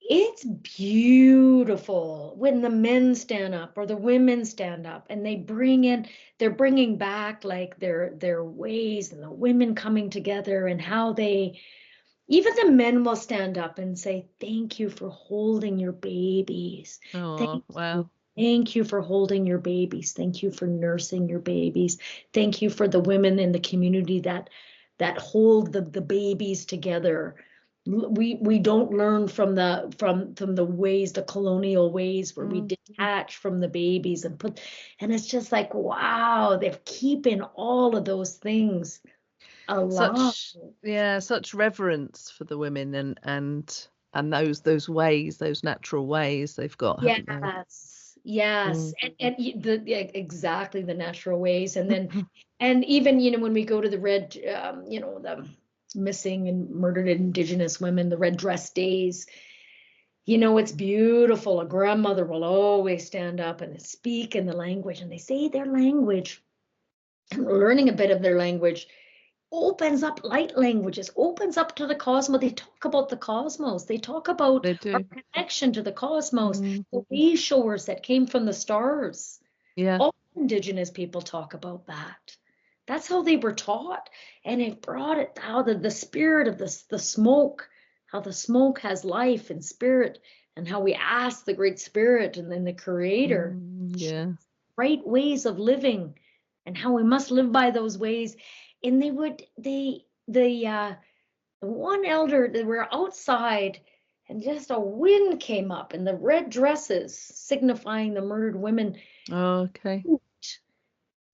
it's beautiful when the men stand up or the women stand up, and they're bringing back like their ways, and the women coming together, and how even the men will stand up and say, thank you for holding your babies. Oh, wow. Thank you for holding your babies. Thank you for nursing your babies. Thank you for the women in the community that hold the babies together. We don't learn from the ways, the colonial ways where we detach from the babies and it's just like, wow, they're keeping all of those things alive. Such reverence for the women and those ways, those natural ways they've got, haven't they? Yes. And exactly, the natural ways. And then, and even, when we go to the the missing and murdered Indigenous women, the red dress days, it's beautiful. A grandmother will always stand up and speak in the language, and they say their language, and learning a bit of their language opens up, light languages, opens up to the cosmos. They talk about the cosmos. They talk about our connection to the cosmos, the way showers that came from the stars. Yeah. All Indigenous people talk about that. That's how they were taught. And it brought it how the spirit of the smoke, how the smoke has life and spirit, and how we ask the Great Spirit and then the Creator right ways of living, and how we must live by those ways. And the one elder, they were outside, and just a wind came up, and the red dresses signifying the murdered women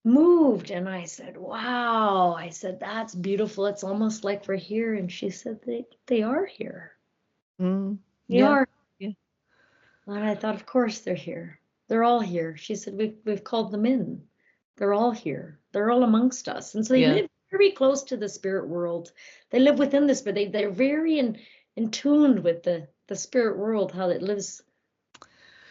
moved. And I said, wow. I said, that's beautiful. It's almost like we're here. And she said, they are here. They are. Yeah. And I thought, of course they're here. They're all here. She said, we've called them in. They're all here. They're all amongst us. And so they live very close to the spirit world. They live within this, but they're very in tuned with the spirit world, how it lives,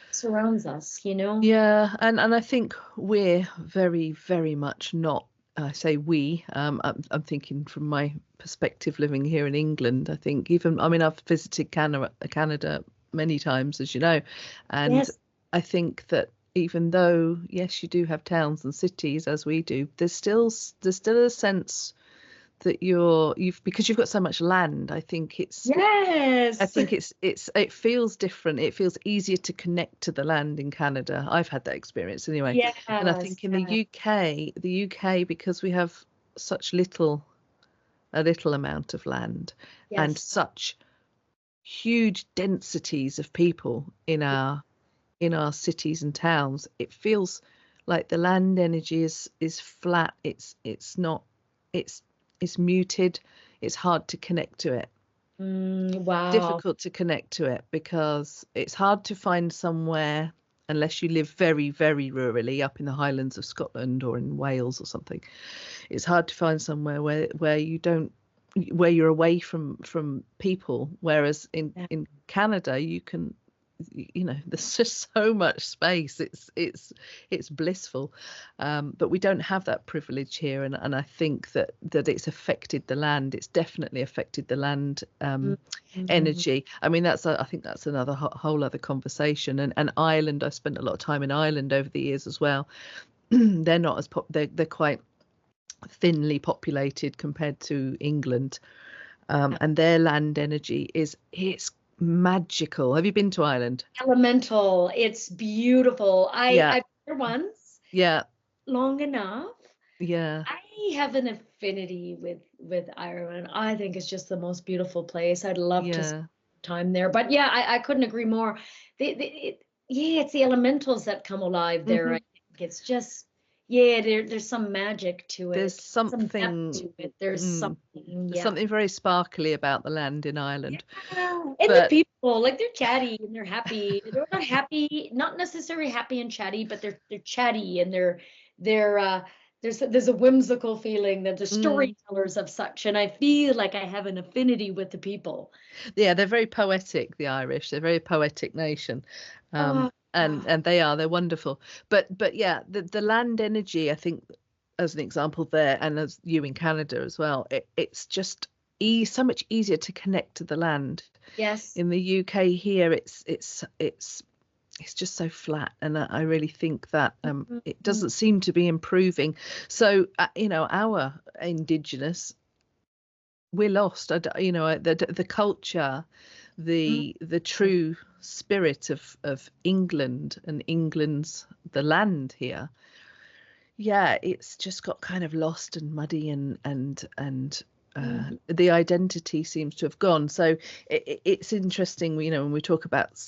surrounds us, Yeah, and I think we're very, very much not. I say we. I'm thinking from my perspective, living here in England. I think I've visited Canada many times, as you know, and I think that even though, yes, you do have towns and cities as we do, there's still a sense that because you've got so much land. I think it feels different. It feels easier to connect to the land in Canada. I've had that experience anyway. And I think in the UK, because we have such a little amount of land and such huge densities of people in our cities and towns, it feels like the land energy is flat. It's muted. It's hard to connect to it. Wow. Difficult to connect to it because it's hard to find somewhere, unless you live very, very rurally up in the Highlands of Scotland or in Wales or something. It's hard to find somewhere where you're away from people, whereas in Canada you can, there's just so much space. It's blissful, but we don't have that privilege here, and I think that it's affected the land. It's definitely affected the land energy. I mean, I think that's another whole other conversation. And Ireland, I spent a lot of time in Ireland over the years as well. They're not as they're quite thinly populated compared to England, and their land energy it's magical. Have you been to Ireland? Elemental. It's beautiful. I've been there once. Yeah. Long enough. Yeah. I have an affinity with Ireland. I think it's just the most beautiful place. I'd love to spend time there. But I couldn't agree more. It's the elementals that come alive there. I think it's just there's some magic to it. There's something to it. There's something. There's something very sparkly about the land in Ireland. And the people, like, they're chatty and they're happy. They're not happy, not necessarily happy and chatty, but they're chatty, and there's a whimsical feeling that they're storytellers of such. And I feel like I have an affinity with the people. Yeah, they're very poetic, the Irish. They're a very poetic nation. And they're wonderful. But yeah, the land energy, I think, as an example there, and as you in Canada as well, it's just so much easier to connect to the land. Yes. In the UK here, it's just so flat, and I really think that it doesn't seem to be improving. So our Indigenous, we're lost. The culture, the true spirit of England and England's the land here. Yeah, it's just got kind of lost and muddy, and the identity seems to have gone. So it's interesting, you know, when we talk about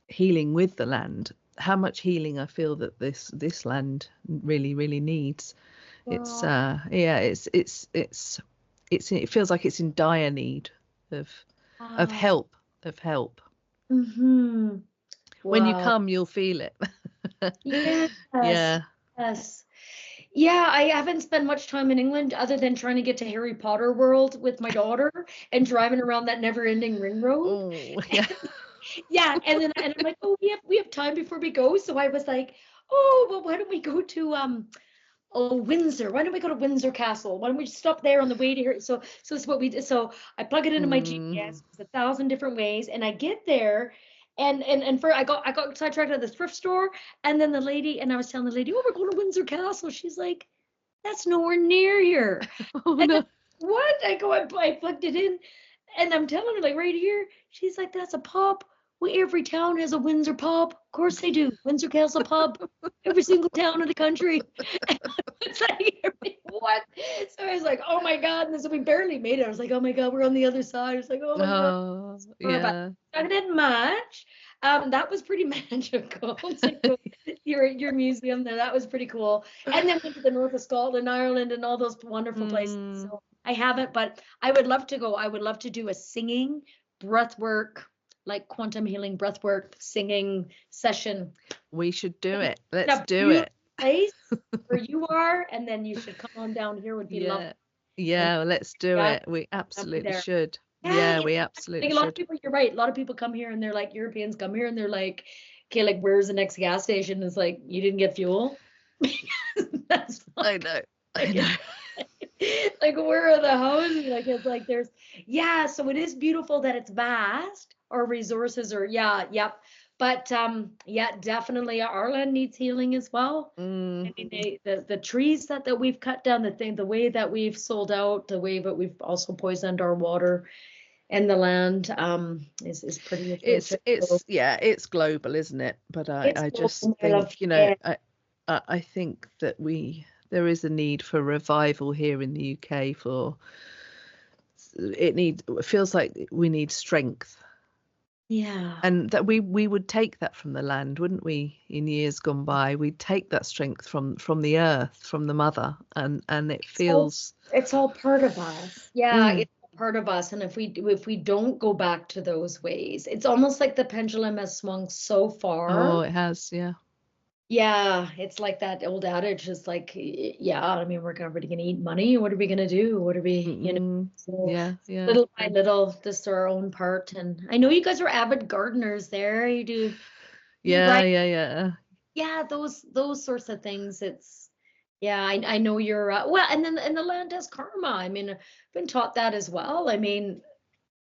healing with the land, how much healing I feel that this land really needs. It's it feels like it's in dire need of help. Mm-hmm. When you Wow. come, you'll feel it. Yes. Yeah. Yes. Yeah, I haven't spent much time in England other than trying to get to Harry Potter World with my daughter and driving around that never-ending ring road. Oh, yeah. Yeah, and I'm like, oh, we have time before we go. So I was like, oh, well, why don't we go to Windsor? Why don't we go to Windsor Castle? Why don't we stop there on the way to here? So it's what we did. So I plug it into my GPS. It's 1,000 different ways, and I get there. And for I got sidetracked at the thrift store, and then the lady, and I was telling the lady, oh, we're going to Windsor Castle. She's like, that's nowhere near here. Oh, And no. then, what? I plugged it in, and I'm telling her, like, right here. She's like, that's a pub. Well, every town has a Windsor pub. Of course they do. Windsor Castle pub. Every single town in the country. It's like, what? So I was like, oh my God. And so we barely made it. I was like, oh my God, we're on the other side. I was like, oh my God. Yeah. I didn't much. That was pretty magical. It's like your museum there. That was pretty cool. And then went to the north of Scotland, Ireland, and all those wonderful places. So I haven't, but I would love to go. I would love to do a singing breathwork, like quantum healing breathwork singing session. We should do it. Let's do it. Place where you are, and then you should come on down here. Would be lovely. Yeah, well, let's do it. We absolutely should. Yeah, we absolutely should. A lot of people, you're right. A lot of people come here and they're like, Europeans come here and they're like, okay, like, where's the next gas station? It's like, you didn't get fuel. That's fine. I know. Like, where are the houses? Like, it's like so it is beautiful that it's vast. Our resources are, but definitely our land needs healing as well. I mean, the trees that we've cut down, the way that we've sold out, the way that we've also poisoned our water and the land is pretty atrocious. It's global, isn't it? But I just think, you know, I think that there is a need for revival here in the UK. It feels like we need strength. Yeah. And that we would take that from the land, wouldn't we? In years gone by, we'd take that strength from the earth, from the mother, and it feels it's all part of us. Yeah, it's part of us. And if we don't go back to those ways, it's almost like the pendulum has swung so far. Oh, it has, yeah. Yeah, it's like that old adage. It's like, I mean, we're already going to eat money. What are we going to do? What are we, you know? So little by little, just our own part. And I know you guys are avid gardeners there. You do. Yeah. Yeah, those sorts of things. It's, I know you're, well, and then the land has karma. I mean, I've been taught that as well. I mean,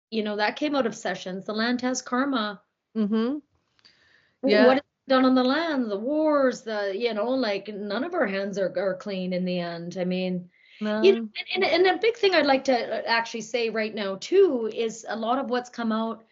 you know, that came out of sessions. The land has karma. Mm-hmm. Yeah. What done on the land, the wars, like none of our hands are clean in the end. I mean, no. You know, and a big thing I'd like to actually say right now too is a lot of what's come out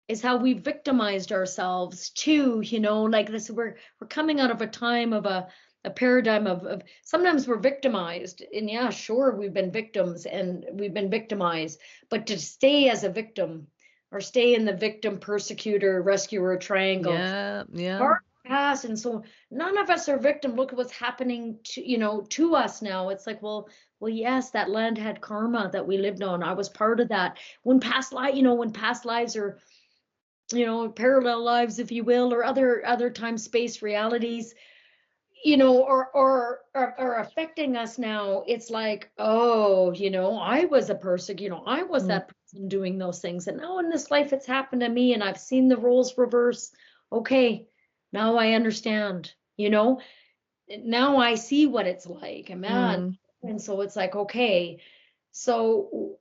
is how we victimized ourselves too. You know, like this, we're coming out of a time of a paradigm of sometimes we're victimized, and sure, we've been victims and we've been victimized, but to stay as a victim or stay in the victim, persecutor, rescuer triangle. Our past, and so none of us are victim. Look at what's happening to us now. It's like, well, yes, that land had karma that we lived on. I was part of that. When past lives are, parallel lives, if you will, or other time space realities, or are affecting us now, it's like, oh, I was a person, I was that person doing those things. And now in this life, it's happened to me and I've seen the roles reverse. Okay, now I understand, now I see what it's like. And so it's like, okay, so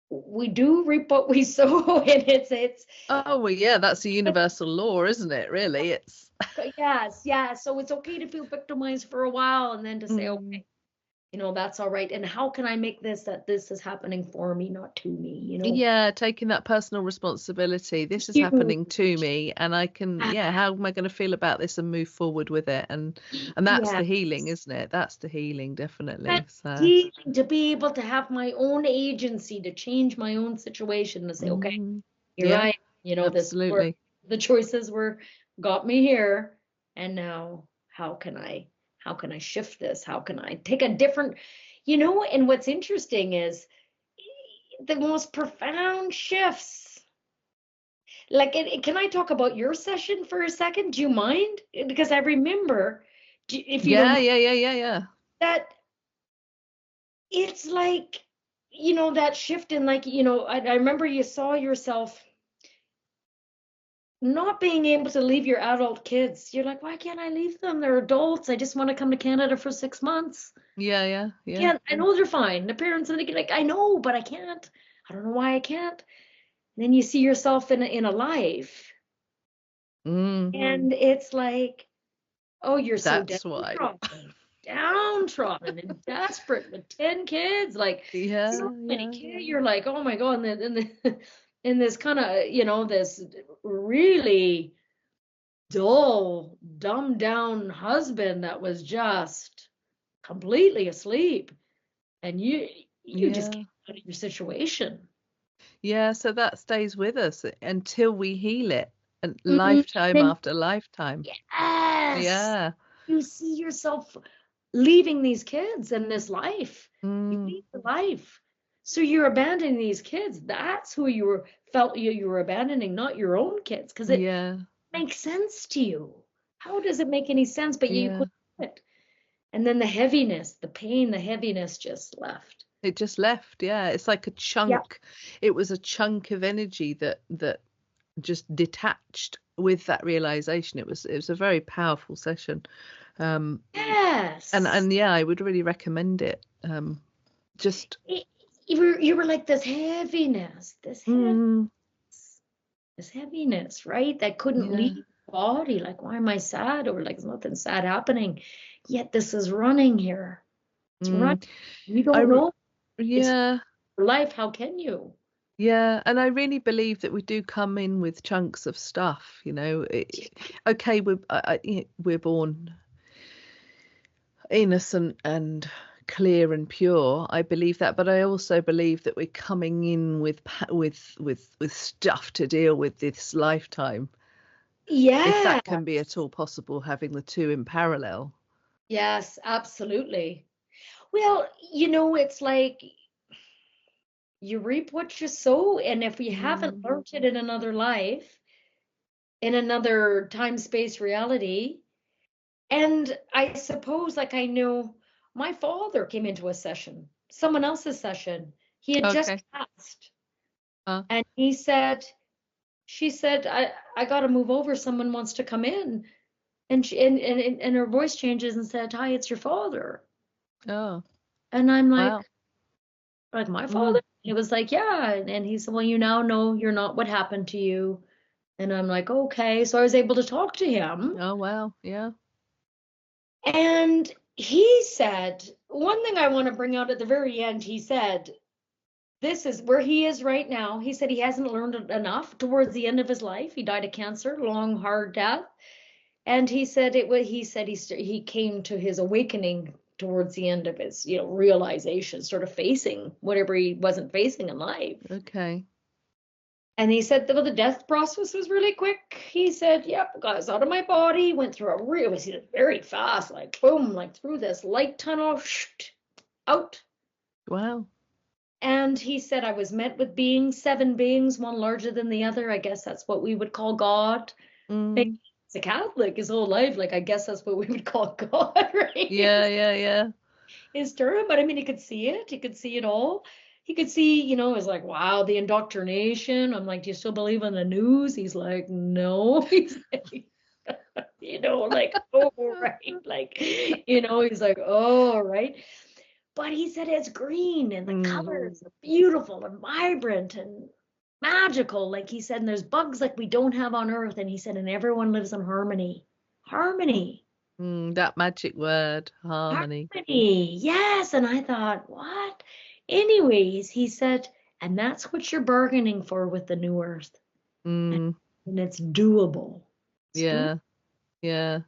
we do reap what we sow, and it's oh well, yeah, that's a universal law, isn't it? Really, it's yes. So it's okay to feel victimized for a while and then to say, okay, that's all right. And how can I make that this is happening for me, not to me, Yeah, taking that personal responsibility. This is Huge. happening to me, and I can, how am I going to feel about this and move forward with it? And that's Yeah. the healing, isn't it? That's the healing, definitely. That's So, healing, to be able to have my own agency, to change my own situation, to say, okay, you're yeah, right. This were absolutely. the choices got me here. And now how can I shift this? How can I take a different, and what's interesting is the most profound shifts. Like, can I talk about your session for a second? Do you mind? Because I remember, if you don't mind, Yeah. that it's like, that shift in, like, I remember you saw yourself not being able to leave your adult kids. You're like, why can't I leave them? They're adults. I just want to come to Canada for 6 months. Yeah. Can't. I know they're fine. The parents are like, I know, but I can't. I don't know why I can't. And then you see yourself in a life, and it's like, oh, you're so That's why. downtrodden and desperate with 10 kids, like so many kids. You're like, oh my God. And in this kind of, this really dull, dumbed down husband that was just completely asleep. And you just can't get out of your situation. Yeah, so that stays with us until we heal it, and lifetime after lifetime. Yes. Yeah. You see yourself leaving these kids and this life. You leave the life. So you're abandoning these kids. That's who felt you were abandoning, not your own kids, because it makes sense to you. How does it make any sense? But you couldn't do it. And then the heaviness, the pain, the heaviness just left. It just left. Yeah. It's like a chunk. It was a chunk of energy that just detached with that realization. It was a very powerful session. Yes. And yeah, I would really recommend it. You were like this heaviness, right? That couldn't leave the body. Like, why am I sad? Or like, there's nothing sad happening. Yet this is running here. It's running. You don't know. Yeah. It's life. How can you? Yeah, and I really believe that we do come in with chunks of stuff, okay, we're born innocent and clear and pure. I believe that, but I also believe that we're coming in with stuff to deal with this lifetime. Yeah. If that can be at all possible, having the two in parallel. Yes, absolutely. Well, it's like you reap what you sow, and if we haven't learned it in another life, in another time space reality. And I suppose, like, I know my father came into a session, someone else's session. He had just passed. And she said, I got to move over. Someone wants to come in. And and her voice changes and said, hi, it's your father. Oh. And I'm like, wow. Like my father? He was like, yeah. And he said, well, you now know you're not what happened to you. And I'm like, okay. So I was able to talk to him. Oh, wow. Yeah. And he said, one thing I want to bring out at the very end, he said, this is where he is right now. He said he hasn't learned enough towards the end of his life. He died of cancer, long, hard death. And he said he came to his awakening towards the end of his, realization, sort of facing whatever he wasn't facing in life. Okay. And he said, well, the death process was really quick. He said, yep, got us out of my body, went through it was very fast, like boom, like through this light tunnel, out. Wow. And he said, I was met with seven beings, one larger than the other. I guess that's what we would call God. He's a Catholic his whole life. Like, I guess that's what we would call God, right? Yeah. His term, but I mean, he could see it. He could see it all. He could see, it was like, wow, the indoctrination. I'm like, do you still believe in the news? He's like, no. He's like, like, oh, right. Like, he's like, oh, right. But he said it's green and the colors are beautiful and vibrant and magical. Like he said, and there's bugs like we don't have on Earth. And he said, and everyone lives in harmony. Harmony. That magic word, harmony. Harmony. Yes. And I thought, what? Anyways, he said, and that's what you're bargaining for with the new earth. And it's doable. It's doable. Yeah.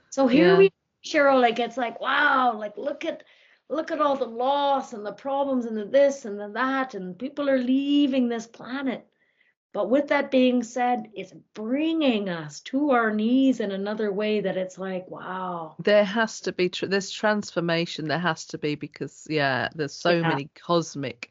So here we, Cheryl, like, it's like, wow, like, look at all the loss and the problems and the this and the that, and people are leaving this planet. But with that being said, it's bringing us to our knees in another way that it's like, wow. There has to be this transformation. There has to be, because there's so many cosmic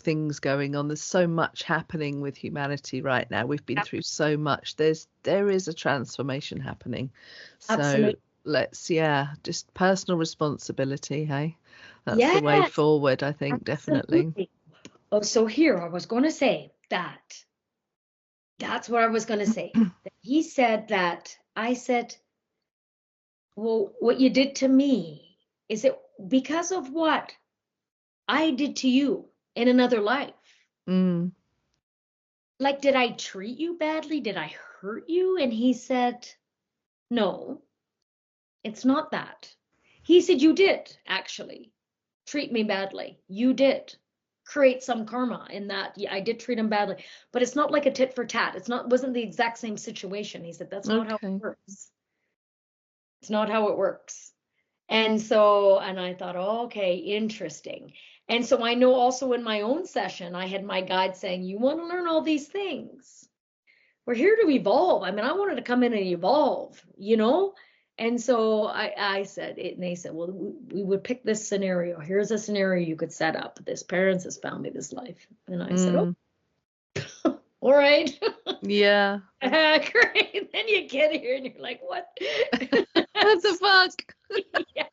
things going on. There's so much happening with humanity right now. We've been through so much. There is a transformation happening. So Absolutely. Let's just personal responsibility. Hey, that's the way forward, I think. Absolutely. Definitely. Oh, so here I was going to say that. That's what I was going to say. He said that. I said, well, what you did to me, is it because of what I did to you in another life? Like, did I treat you badly? Did I hurt you? And he said, no, it's not that. He said, you did actually treat me badly. You did create some karma in that. Yeah, I did treat him badly, but it's not like a tit for tat. Wasn't the exact same situation. He said, that's not how it works. It's not how it works. And I thought, oh, okay, interesting. And so I know also in my own session, I had my guide saying, you want to learn all these things. We're here to evolve. I mean, I wanted to come in and evolve, And so I said it, and they said, well, we would pick this scenario. Here's a scenario you could set up. This parents has found me this life. And I said, oh, all right. Yeah. Great. Then you get here and you're like, what? What the fuck? Yeah.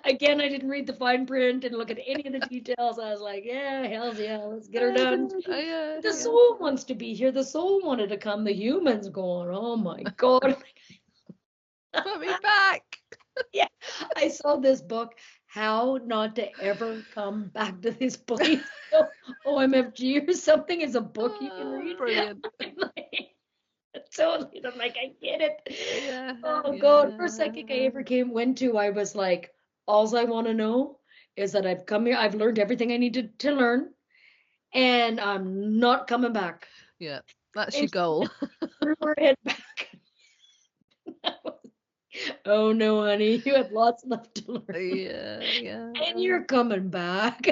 Again, I didn't read the fine print and look at any of the details. I was like, yeah, hells yeah, let's get her done. The soul wants to be here. The soul wanted to come. The human's going, oh my God. Put me back. Yeah. I saw this book, How Not to Ever Come Back to This Place. OMFG or something is a book you can read. Brilliant. Totally. I'm like, I get it. Yeah. Oh God. First psychic I ever went to, I was like, all I want to know is that I've come here, I've learned everything I needed to learn, and I'm not coming back. Yeah, that's your goal. Threw her head back. Oh no, honey, you have lots left to learn. Yeah. And you're coming back.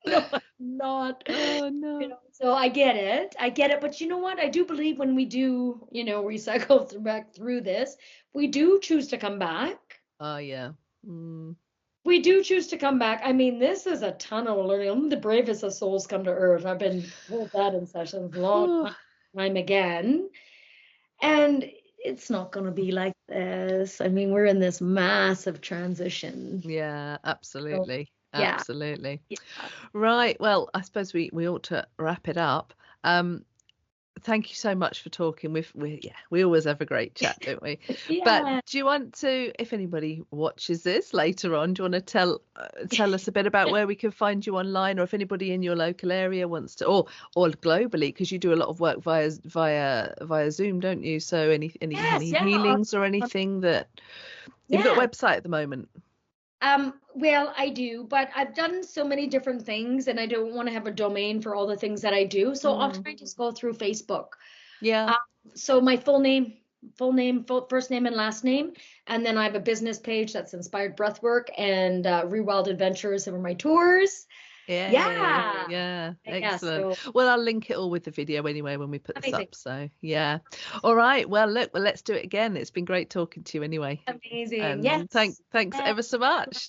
No, I'm not. Oh no. So I get it. But you know what? I do believe when we do, recycle back through this, we do choose to come back. Oh yeah. We do choose to come back. I mean, this is a ton of learning. I'm the bravest of souls come to earth. I've been told that in sessions a long time again. And it's not going to be like this. I mean, we're in this massive transition. Yeah, absolutely. So, absolutely. Yeah. Right. Well, I suppose we ought to wrap it up. Thank you so much for talking. We always have a great chat, don't we? Yeah. But do you want to, if anybody watches this later on, do you want to tell us a bit about where we can find you online, or if anybody in your local area wants to, or globally, because you do a lot of work via Zoom, don't you? So any healings or anything that you've got a website at the moment? Well, I do, but I've done so many different things, and I don't want to have a domain for all the things that I do. So I'll try to just go through Facebook. Yeah. So my full name, first name and last name. And then I have a business page that's Inspired Breathwork, and Rewild Adventures over my tours. Yeah. Excellent. Well, I'll link it all with the video anyway when we put this up. So yeah. All right. Well, let's do it again. It's been great talking to you anyway. Amazing. And thanks ever so much.